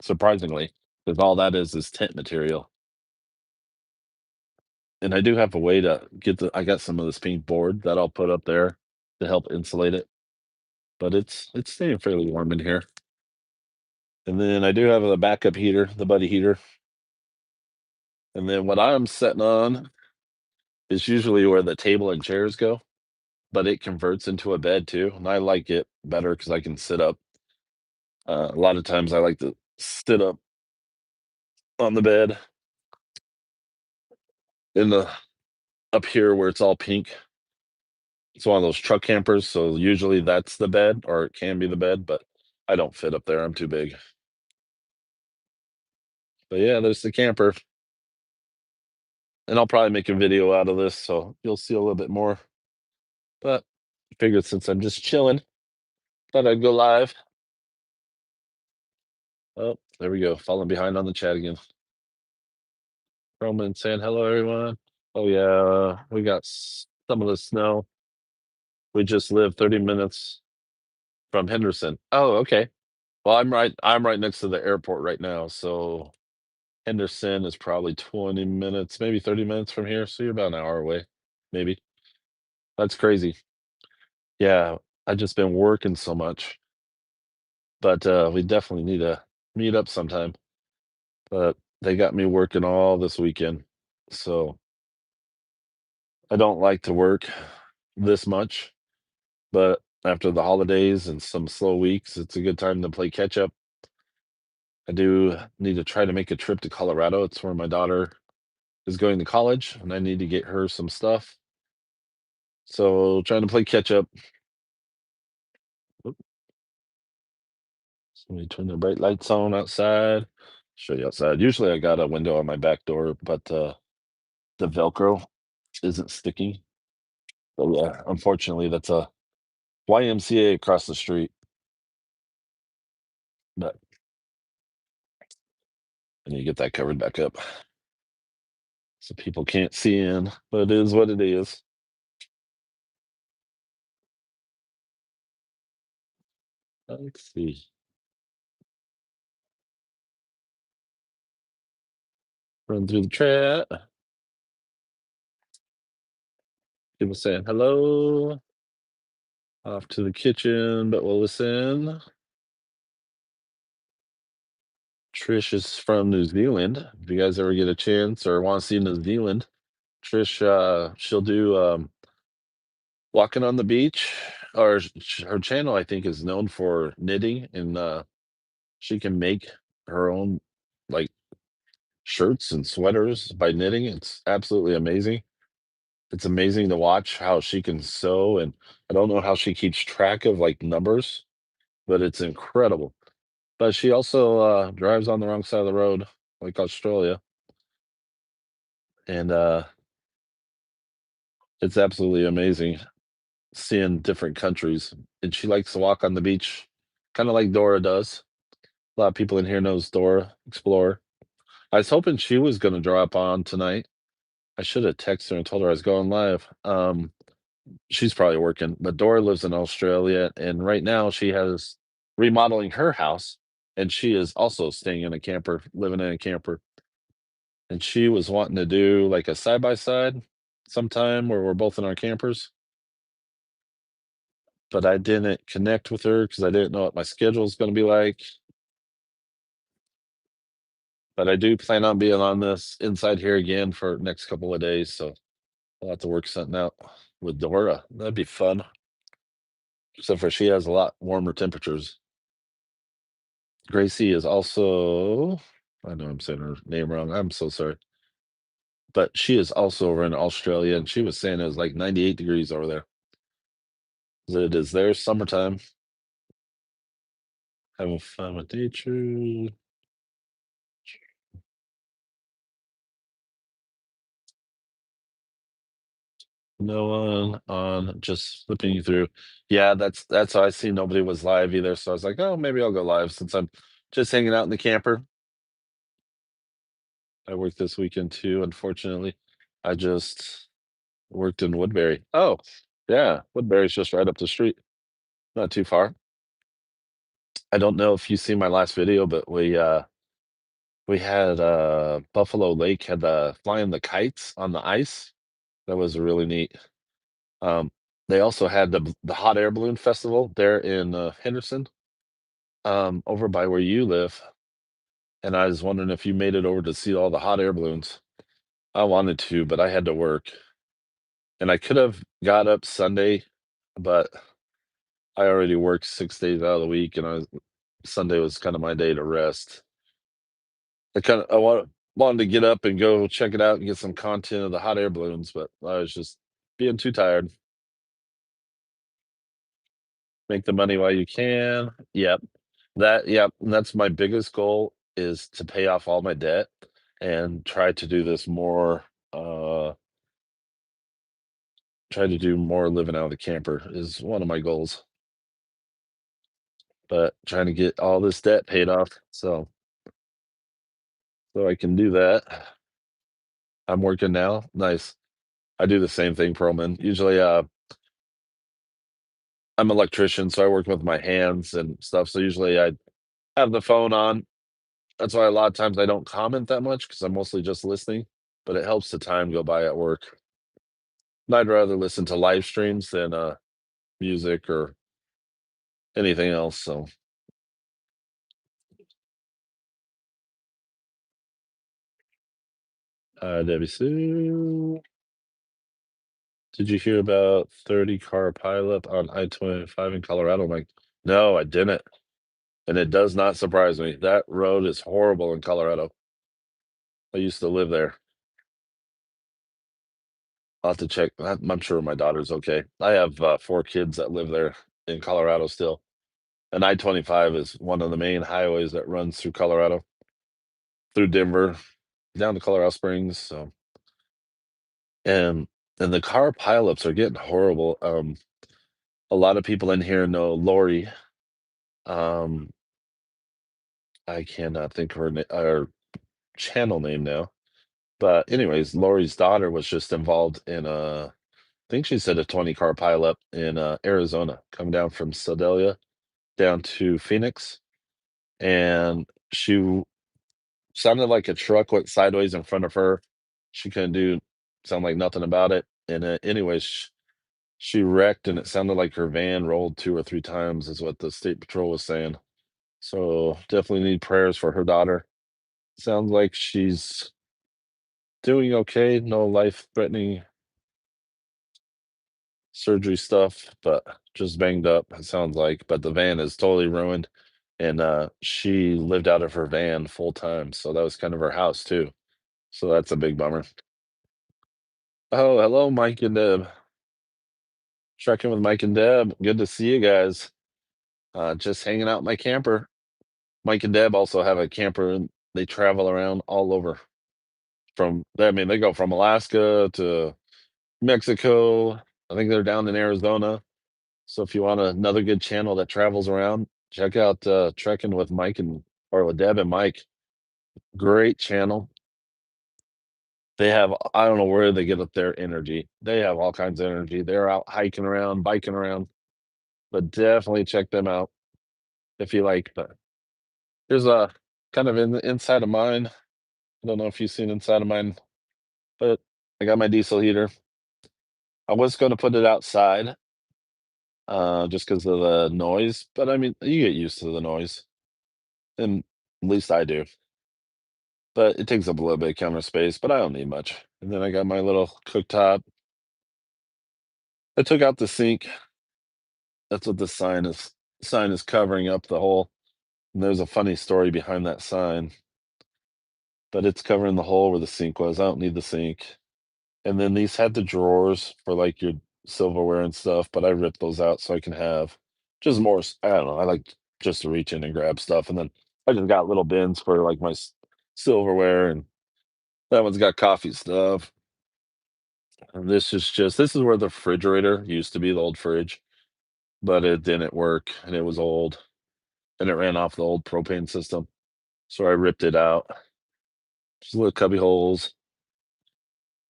surprisingly. Because all that is tent material. And I do have a way to get I got some of this pink board that I'll put up there to help insulate it. But it's staying fairly warm in here. And then I do have a backup heater, the buddy heater. And then what I'm setting on is usually where the table and chairs go, but it converts into a bed too. And I like it better because I can sit up. A lot of times I like to sit up on the bed in the up here where it's all pink. It's one of those truck campers, so usually that's the bed, or it can be the bed, but I don't fit up there. I'm too big. But yeah, there's the camper. And I'll probably make a video out of this, so you'll see a little bit more. But figured since I'm just chilling, thought I'd go live. Oh, there we go. Falling behind on the chat again. Roman saying hello, everyone. Oh yeah, we got some of the snow. We just live 30 minutes from Henderson. Oh, okay. Well, I'm right next to the airport right now, so Henderson is probably 20 minutes, maybe 30 minutes from here. So you're about an hour away, maybe. That's crazy. Yeah, I've just been working so much, but we definitely need to meet up sometime. But they got me working all this weekend, so I don't like to work this much. But after the holidays and some slow weeks, it's a good time to play catch up. I do need to try to make a trip to Colorado. It's where my daughter is going to college, and I need to get her some stuff. So trying to play catch up. Oop, so let me turn the bright lights on outside. Show you outside. Usually I got a window on my back door, but the Velcro isn't sticking. So yeah, unfortunately, that's a YMCA across the street. But I need to get that covered back up so people can't see in. But it is what it is. Let's see. Run through the chat. People saying hello. Off to the kitchen, but we'll listen. Trish is from New Zealand. If you guys ever get a chance or want to see New Zealand, Trish, she'll do walking on the beach. Or her channel, I think, is known for knitting, and she can make her own like shirts and sweaters by knitting. It's absolutely amazing. It's amazing to watch how she can sew, and I don't know how she keeps track of like numbers, but it's incredible. But she also drives on the wrong side of the road, like Australia, and It's absolutely amazing seeing different countries, and she likes to walk on the beach, kinda like Dora does. A lot of people in here knows Dora Explorer. I was hoping she was gonna drop on tonight. I should have texted her and told her I was going live. She's probably working, but Dora lives in Australia, and right now she has remodeling her house, and she is also staying in a camper, living in a camper. And she was wanting to do like a side by side sometime where we're both in our campers, but I didn't connect with her because I didn't know what my schedule is going to be like. But I do plan on being on this inside here again for next couple of days, so I'll have to work something out with Dora. That'd be fun. Except for she has a lot warmer temperatures. Gracie is also, I know I'm saying her name wrong. I'm so sorry. But she is also over in Australia, and she was saying it was like 98 degrees over there. It is their summertime. Having fun with nature. No one on, just flipping you through. Yeah, that's how I see nobody was live either. So I was like, oh, maybe I'll go live since I'm just hanging out in the camper. I worked this weekend too, unfortunately. I just worked in Woodbury. Oh, yeah. Woodbury's just right up the street. Not too far. I don't know if you see my last video, but we had Buffalo Lake had flying the kites on the ice. That was really neat. Um, they also had the hot air balloon festival there in Henderson, over by where you live. And I was wondering if you made it over to see all the hot air balloons. I wanted to, but I had to work. And I could have got up Sunday, but I already worked 6 days out of the week, and Sunday was kind of my day to rest. I wanted to get up and go check it out and get some content of the hot air balloons, but I was just being too tired. Make the money while you can. Yep. Yep, that's my biggest goal is to pay off all my debt and uh try to do more living out of the camper is one of my goals. But trying to get all this debt paid off so I can do that. I'm working now. Nice. I do the same thing, Perlman. Usually I'm an electrician, so I work with my hands and stuff. So usually I have the phone on. That's why a lot of times I don't comment that much because I'm mostly just listening, but it helps the time go by at work. And I'd rather listen to live streams than music or anything else. So, Debbie Sue, did you hear about 30 car pileup on I-25 in Colorado? I'm like, no, I didn't. And it does not surprise me. That road is horrible in Colorado. I used to live there. I'll have to check. I'm sure my daughter's okay. I have 4 kids that live there in Colorado still. And I-25 is one of the main highways that runs through Colorado, through Denver, down to Colorado Springs. So, and and the car pileups are getting horrible. A lot of people in here know Lori. Um, I cannot think of her channel name now. But anyways, Lori's daughter was just involved in I think she said a 20 car pileup in Arizona, coming down from Sedalia down to Phoenix, and she sounded like a truck went sideways in front of her. She couldn't do sound like nothing about it. And anyways, she wrecked, and it sounded like her van rolled 2 or 3 times, is what the state patrol was saying. So definitely need prayers for her daughter. Sounds like she's doing okay. No life-threatening surgery stuff, but just banged up. It sounds like. But the van is totally ruined, and she lived out of her van full time, so that was kind of her house too. So that's a big bummer. Oh, hello, Mike and Deb. Checking with Mike and Deb. Good to see you guys. Just hanging out in my camper. Mike and Deb also have a camper, and they travel around all over. I mean, they go from Alaska to Mexico. I think they're down in Arizona. So if you want another good channel that travels around, check out Trekking with Mike and or with Deb and Mike. Great channel. They have I don't know where they get up their energy. They have all kinds of energy. They're out hiking around, biking around, but definitely check them out if you like. But there's a kind of in the inside of mine. I don't know if you've seen inside of mine, but I got my diesel heater. I was going to put it outside, just because of the noise, but I mean, you get used to the noise, and at least I do. But it takes up a little bit of counter space, but I don't need much. And then I got my little cooktop. I took out the sink. That's what the sign is covering up the hole. And there's a funny story behind that sign, but it's covering the hole where the sink was. I don't need the sink. And then these had the drawers for like your silverware and stuff, but I ripped those out so I can have just more. I don't know. I like just to reach in and grab stuff. And then I just got little bins for like my silverware, and that one's got coffee stuff. And this is where the refrigerator used to be, the old fridge, but it didn't work and it was old and it ran off the old propane system. So I ripped it out. Just little cubby holes.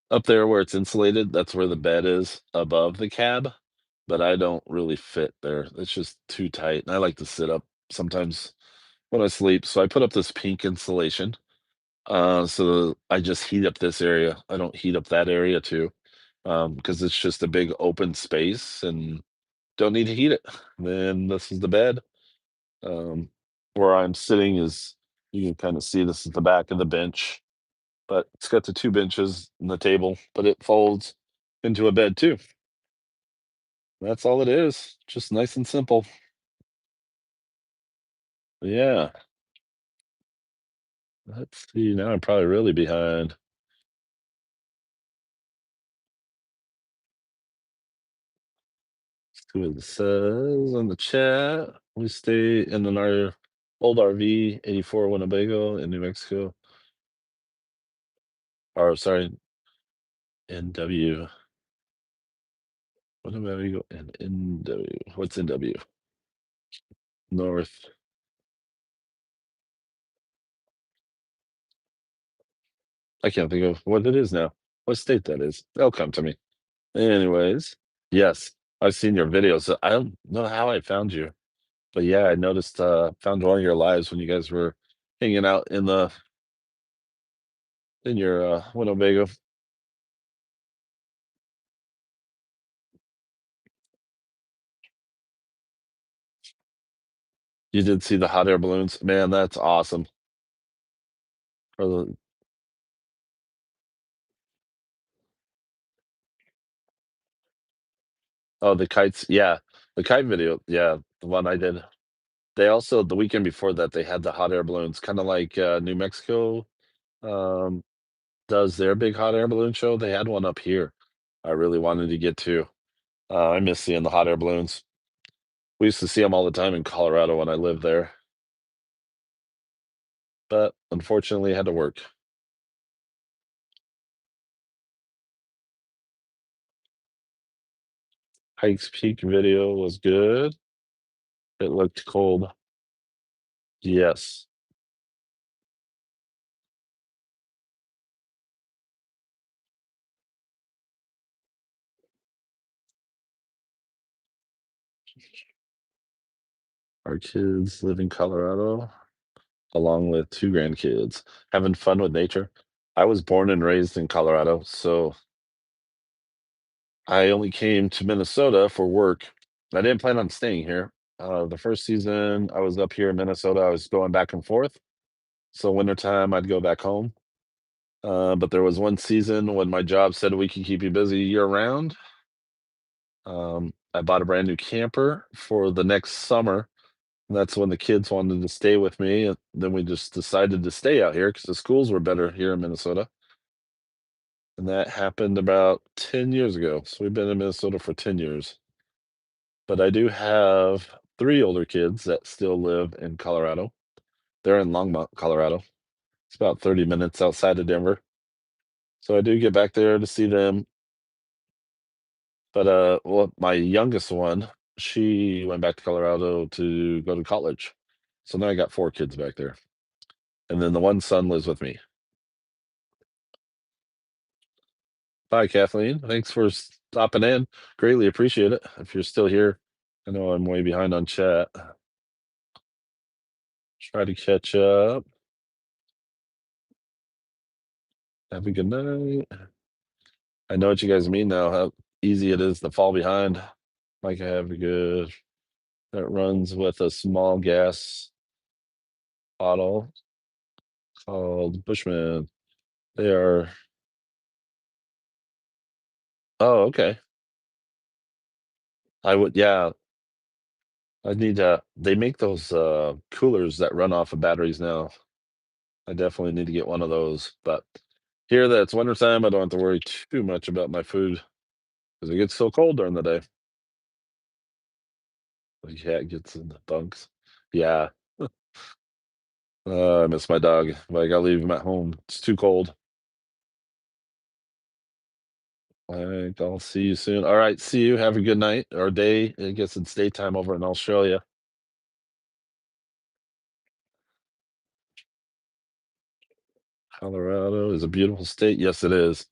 Up there where it's insulated, that's where the bed is above the cab, but I don't really fit there. It's just too tight. And I like to sit up sometimes when I sleep. So I put up this pink insulation. So I just heat up this area. I don't heat up that area too. Because it's just a big open space and don't need to heat it. Then this is the bed. Um, where I'm sitting is you can kind of see this is the back of the bench, but it's got the two benches and the table, but it folds into a bed too. That's all it is. Just nice and simple. Yeah. Let's see. Now I'm probably really behind. Let's see what it says on the chat. We stay in an our old RV, 84 Winnebago in New Mexico. Or sorry, NW. Winnebago and NW. What's NW? North. I can't think of what it is now. What state that is. They'll come to me. Anyways, yes, I've seen your videos. I don't know how I found you, but yeah, I noticed, found one of your lives when you guys were hanging out in your, Winnebago. You did see the hot air balloons. Man, that's awesome. For the oh, the kites. Yeah, the kite video. Yeah, the one I did. They also the weekend before that, they had the hot air balloons, kinda like, New Mexico, um, does their big hot air balloon show. They had one up here I really wanted to get to. I miss seeing the hot air balloons. We used to see them all the time in Colorado when I lived there, but unfortunately, had to work. Hike's Peak video was good. It looked cold. Yes. Our kids live in Colorado along with 2 grandkids, having fun with nature. I was born and raised in Colorado, so I only came to Minnesota for work. I didn't plan on staying here. The first season I was up here in Minnesota, I was going back and forth. So wintertime, I'd go back home. But there was one season when my job said we can keep you busy year round. I bought a brand new camper for the next summer. And that's when the kids wanted to stay with me. And then we just decided to stay out here because the schools were better here in Minnesota. And that happened about 10 years ago. So we've been in Minnesota for 10 years. But I do have 3 older kids that still live in Colorado. They're in Longmont, Colorado. It's about 30 minutes outside of Denver. So I do get back there to see them. But well, my youngest one, she went back to Colorado to go to college. So now I got 4 kids back there. And then the one son lives with me. Bye, Kathleen. Thanks for stopping in. Greatly appreciate it. If you're still here, I know I'm way behind on chat. Try to catch up. Have a good night. I know what you guys mean now, how easy it is to fall behind. Like I have a good that runs with a small gas bottle called Bushman. They are oh, okay. I would yeah, I need to they make those coolers that run off of batteries now. I definitely need to get one of those. But here that it's wintertime, I don't have to worry too much about my food because it gets so cold during the day. The cat gets in the bunks. Yeah. I miss my dog, but I gotta leave him at home. It's too cold. Alright, I'll see you soon. All right, see you. Have a good night or day. I guess it's daytime over in Australia. Colorado is a beautiful state. Yes, it is.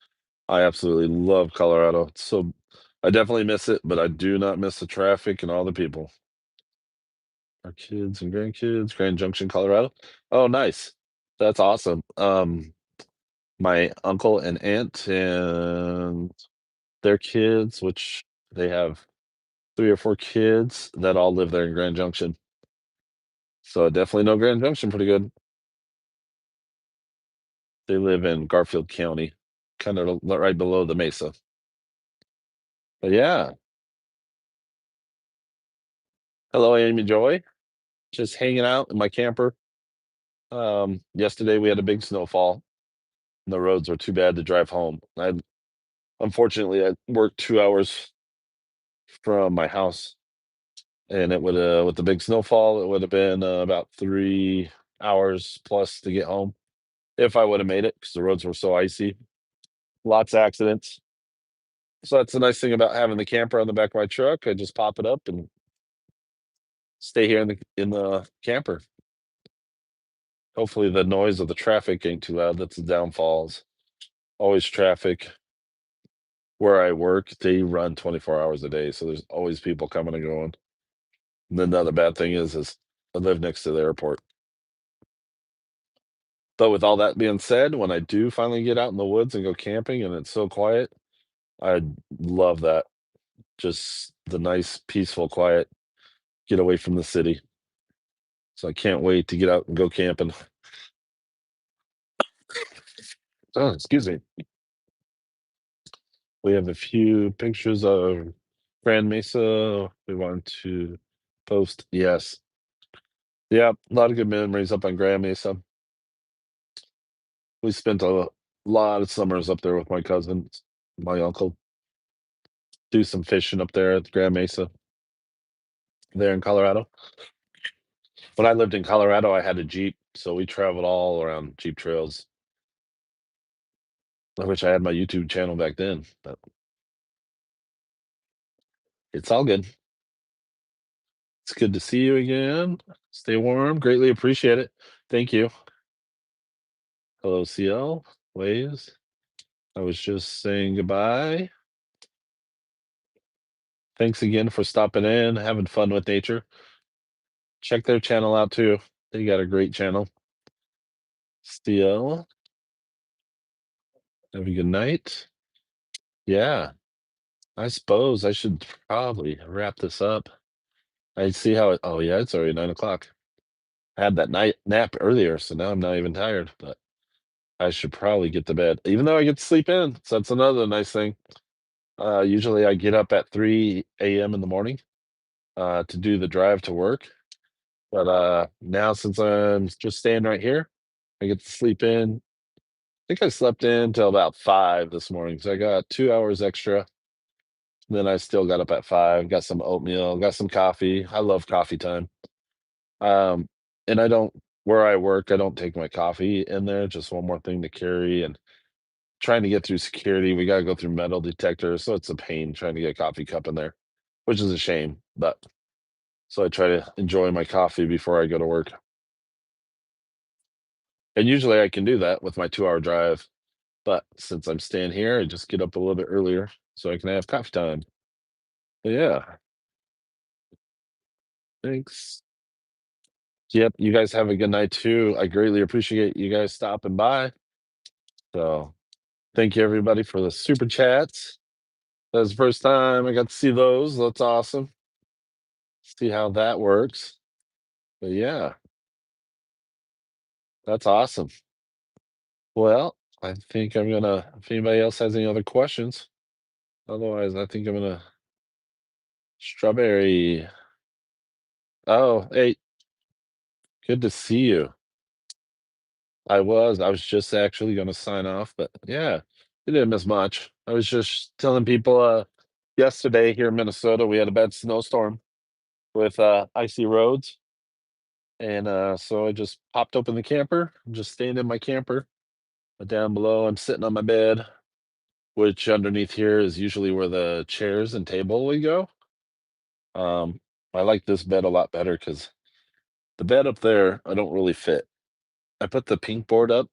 I absolutely love Colorado. So I definitely miss it, but I do not miss the traffic and all the people. Our kids and grandkids, Grand Junction, Colorado. Oh, nice. That's awesome. My uncle and aunt and their kids, which they have 3 or 4 kids that all live there in Grand Junction. So I definitely know Grand Junction pretty good. They live in Garfield County, kind of right below the Mesa. But yeah, hello, Amy Joy. Just hanging out in my camper. Yesterday we had a big snowfall. And the roads were too bad to drive home. Unfortunately I worked 2 hours from my house, and it would with the big snowfall it would have been about 3 hours plus to get home if I would have made it because the roads were so icy. Lots of accidents. So that's the nice thing about having the camper on the back of my truck. I just pop it up and stay here in the camper. Hopefully the noise of the traffic ain't too loud. That's the downfalls. Always traffic. Where I work, they run 24 hours a day, so there's always people coming and going. And then the other bad thing is I live next to the airport. But with all that being said, when I do finally get out in the woods and go camping and it's so quiet, I love that. Just the nice, peaceful quiet, get away from the city. So I can't wait to get out and go camping. Oh, excuse me. We have a few pictures of Grand Mesa we want to post. Yes. Yeah, a lot of good memories up on Grand Mesa. We spent a lot of summers up there with my cousins, my uncle, do some fishing up there at Grand Mesa there in Colorado. When I lived in Colorado, I had a Jeep, so we traveled all around Jeep trails. I wish I had my YouTube channel back then, but it's all good. It's good to see you again. Stay warm. Greatly appreciate it. Thank you. Hello, CL. Waves. I was just saying goodbye. Thanks again for stopping in, having fun with nature. Check their channel out too. They got a great channel. CL. Have a good night. Yeah, I suppose I should probably wrap this up. I see how it. Oh yeah, it's already 9 o'clock. I had that night nap earlier, so now I'm not even tired. But I should probably get to bed, even though I get to sleep in. So that's another nice thing. Usually I get up at 3 a.m. in the morning to do the drive to work. But now since I'm just staying right here, I get to sleep in. I think I slept in till about 5 this morning. So I got 2 hours extra. Then I still got up at 5, got some oatmeal, got some coffee. I love coffee time. Um, and I don't where I work, I don't take my coffee in there, just one more thing to carry and trying to get through security. We gotta go through metal detectors, so it's a pain trying to get a coffee cup in there, which is a shame. But so I try to enjoy my coffee before I go to work. And usually I can do that with my 2-hour drive. But since I'm staying here, I just get up a little bit earlier so I can have coffee time. But yeah, thanks. Yep, you guys have a good night too. I greatly appreciate you guys stopping by. So thank you everybody for the super chats. That was the first time I got to see those. That's awesome. See how that works. But yeah, that's awesome. Well, I think I'm gonna if anybody else has any other questions. Otherwise, I think I'm gonna strawberry. Oh, hey, good to see you. I was just actually gonna sign off, but yeah, you didn't miss much. I was just telling people yesterday here in Minnesota we had a bad snowstorm with icy roads. And so I just popped open the camper. I'm just staying in my camper. But down below I'm sitting on my bed, which underneath here is usually where the chairs and table would go. Um I like this bed a lot better because the bed up there I don't really fit. I put the pink board up,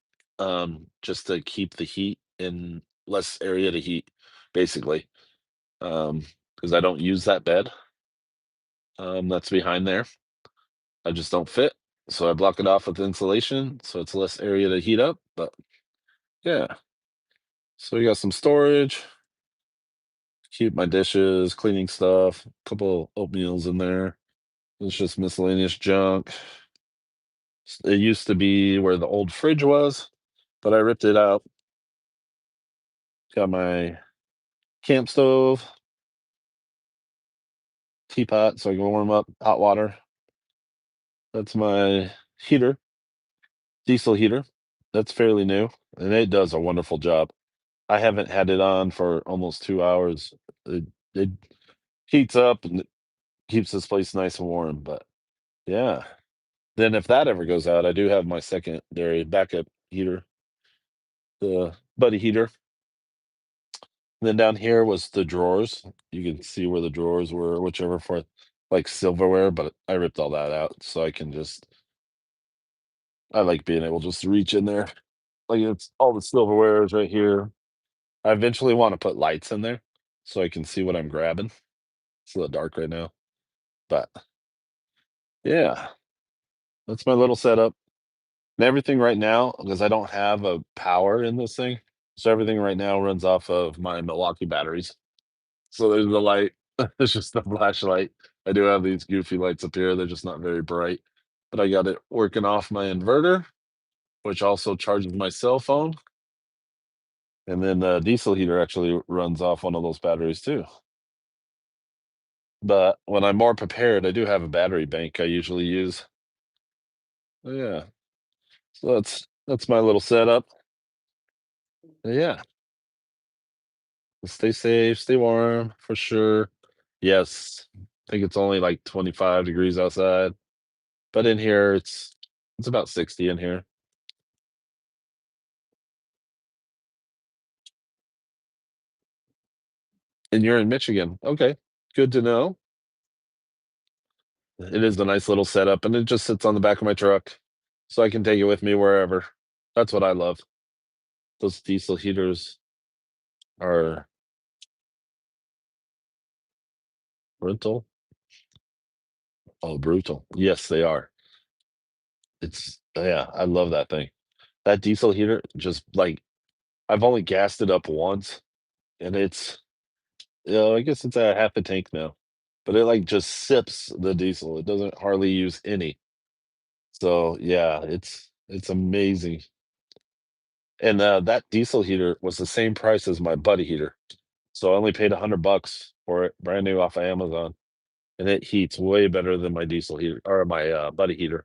just to keep the heat in less area to heat, basically. Because I don't use that bed, that's behind there. I just don't fit. So I block it off with insulation, so it's less area to heat up. But yeah. So we got some storage, keep my dishes, cleaning stuff, a couple oatmeals in there. It's just miscellaneous junk. It used to be where the old fridge was, but I ripped it out. Got my camp stove, teapot so I can warm up hot water. That's my heater, diesel heater. That's fairly new, and it does a wonderful job. I haven't had it on for almost 2 hours. It heats up and it keeps this place nice and warm, but yeah. Then if that ever goes out, I do have my secondary backup heater, the buddy heater. Then down here was the drawers. You can see where the drawers were, whichever for like silverware, but I ripped all that out so I can just I like being able just to reach in there. Like it's all the silverware is right here. I eventually want to put lights in there so I can see what I'm grabbing. It's a little dark right now, but yeah, that's my little setup. And everything right now, because I don't have a power in this thing, so everything right now runs off of my Milwaukee batteries. So there's the light. It's just the flashlight. I do have these goofy lights up here. They're just not very bright, but I got it working off my inverter, which also charges my cell phone. And then the diesel heater actually runs off one of those batteries too. But when I'm more prepared, I do have a battery bank I usually use. Yeah. So that's my little setup. Yeah. Stay safe, stay warm for sure. Yes. I think it's only like 25 degrees outside, but in here it's about 60 in here. And you're in Michigan. Okay. Good to know. It is a nice little setup and it just sits on the back of my truck so I can take it with me wherever. That's what I love. Those diesel heaters are rental. Oh, brutal. Yes, they are. It's yeah, I love that thing. That diesel heater just like I've only gassed it up once and it's I guess it's a half a tank now. But it like just sips the diesel. It doesn't hardly use any. So yeah, it's amazing. And that diesel heater was the same price as my buddy heater. So I only paid $100 for it, brand new off of Amazon. And it heats way better than my diesel heater or my buddy heater.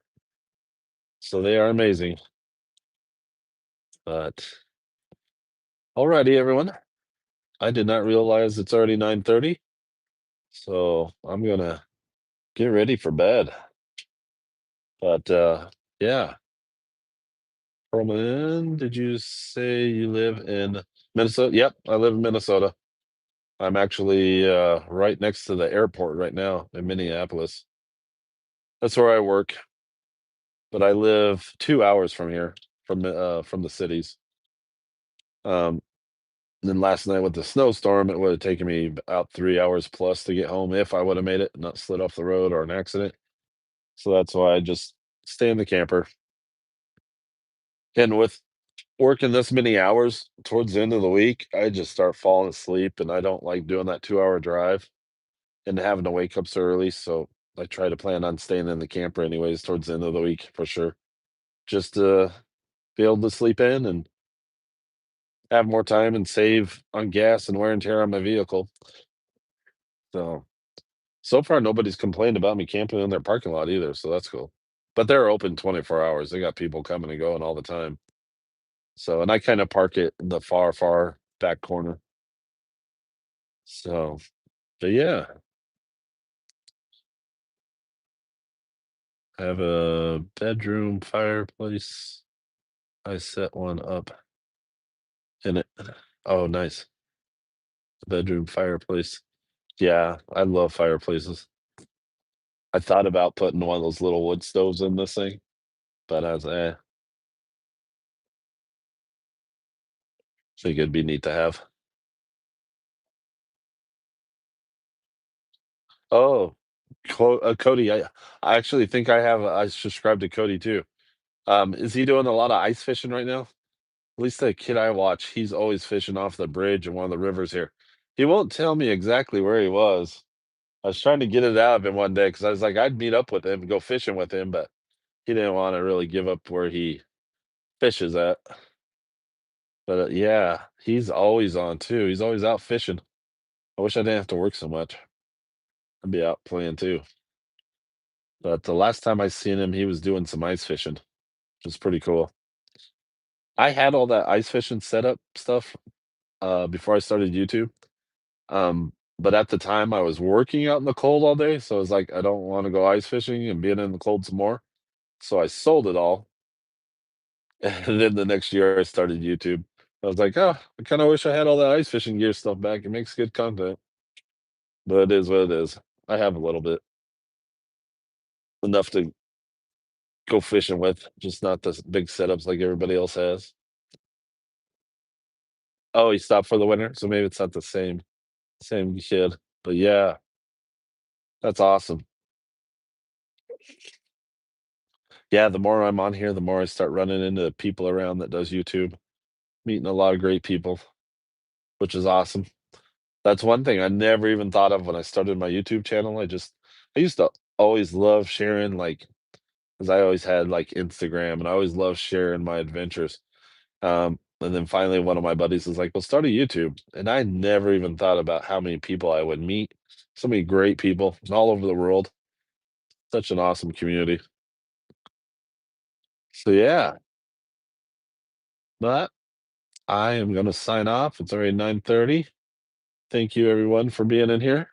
So they are amazing. But alrighty, everyone. I did not realize it's already 9:30. So I'm gonna get ready for bed. But yeah. Perlman, did you say you live in Minnesota. Yep, I live in Minnesota. I'm actually right next to the airport right now in Minneapolis. That's where I work, but I live 2 hours from here, from the cities. Um, then last night with the snowstorm, it would have taken me about 3 hours plus to get home if I would have made it, not slid off the road or an accident. So that's why I just stay in the camper. And with working this many hours towards the end of the week, I just start falling asleep, and I don't like doing that 2 hour drive and having to wake up so early. So I try to plan on staying in the camper anyways towards the end of the week for sure, just to be able to sleep in and have more time and save on gas and wear and tear on my vehicle. So so far nobody's complained about me camping in their parking lot either, so that's cool. But they're open 24 hours. They got people coming and going all the time. So and I kind of park it in the far, far back corner. So, but yeah, I have a bedroom fireplace. I set one up in it. Oh, nice. Bedroom fireplace. Yeah, I love fireplaces. I thought about putting one of those little wood stoves in this thing, but I was, think it'd be neat to have. Oh, Cody, I actually think I subscribe to Cody too. Is he doing a lot of ice fishing right now? At least the kid I watch, he's always fishing off the bridge in one of the rivers here. He won't tell me exactly where he was. I was trying to get it out of him one day because I was like, I'd meet up with him and go fishing with him, but he didn't want to really give up where he fishes at. But yeah, he's always on too. He's always out fishing. I wish I didn't have to work so much. I'd be out playing too. But the last time I seen him, he was doing some ice fishing, which was pretty cool. I had all that ice fishing setup stuff before I started YouTube. But at the time I was working out in the cold all day, so I was like, I don't want to go ice fishing and being in the cold some more. So I sold it all. And then the next year I started YouTube. I was like, oh, I kind of wish I had all that ice fishing gear stuff back. It makes good content, but it is what it is. I have a little bit, enough to go fishing with, just not the big setups like everybody else has. Oh, he stopped for the winter, so maybe it's not the same kid. But yeah, that's awesome. Yeah, the more I'm on here, the more I start running into people around that does YouTube, meeting a lot of great people, which is awesome. That's one thing I never even thought of when I started my YouTube channel. I used to always love sharing, like, because I always had like Instagram and I always loved sharing my adventures. And then finally one of my buddies was like, well, start a YouTube. And I never even thought about how many people I would meet. So many great people all over the world. Such an awesome community. So yeah, but I am gonna sign off. It's already 9:30. Thank you everyone for being in here.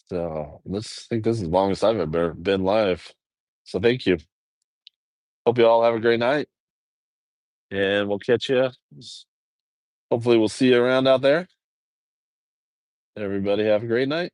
So let's think this is the longest I've ever been live. So thank you. Hope you all have a great night. And we'll catch you. Hopefully we'll see you around out there. Everybody have a great night.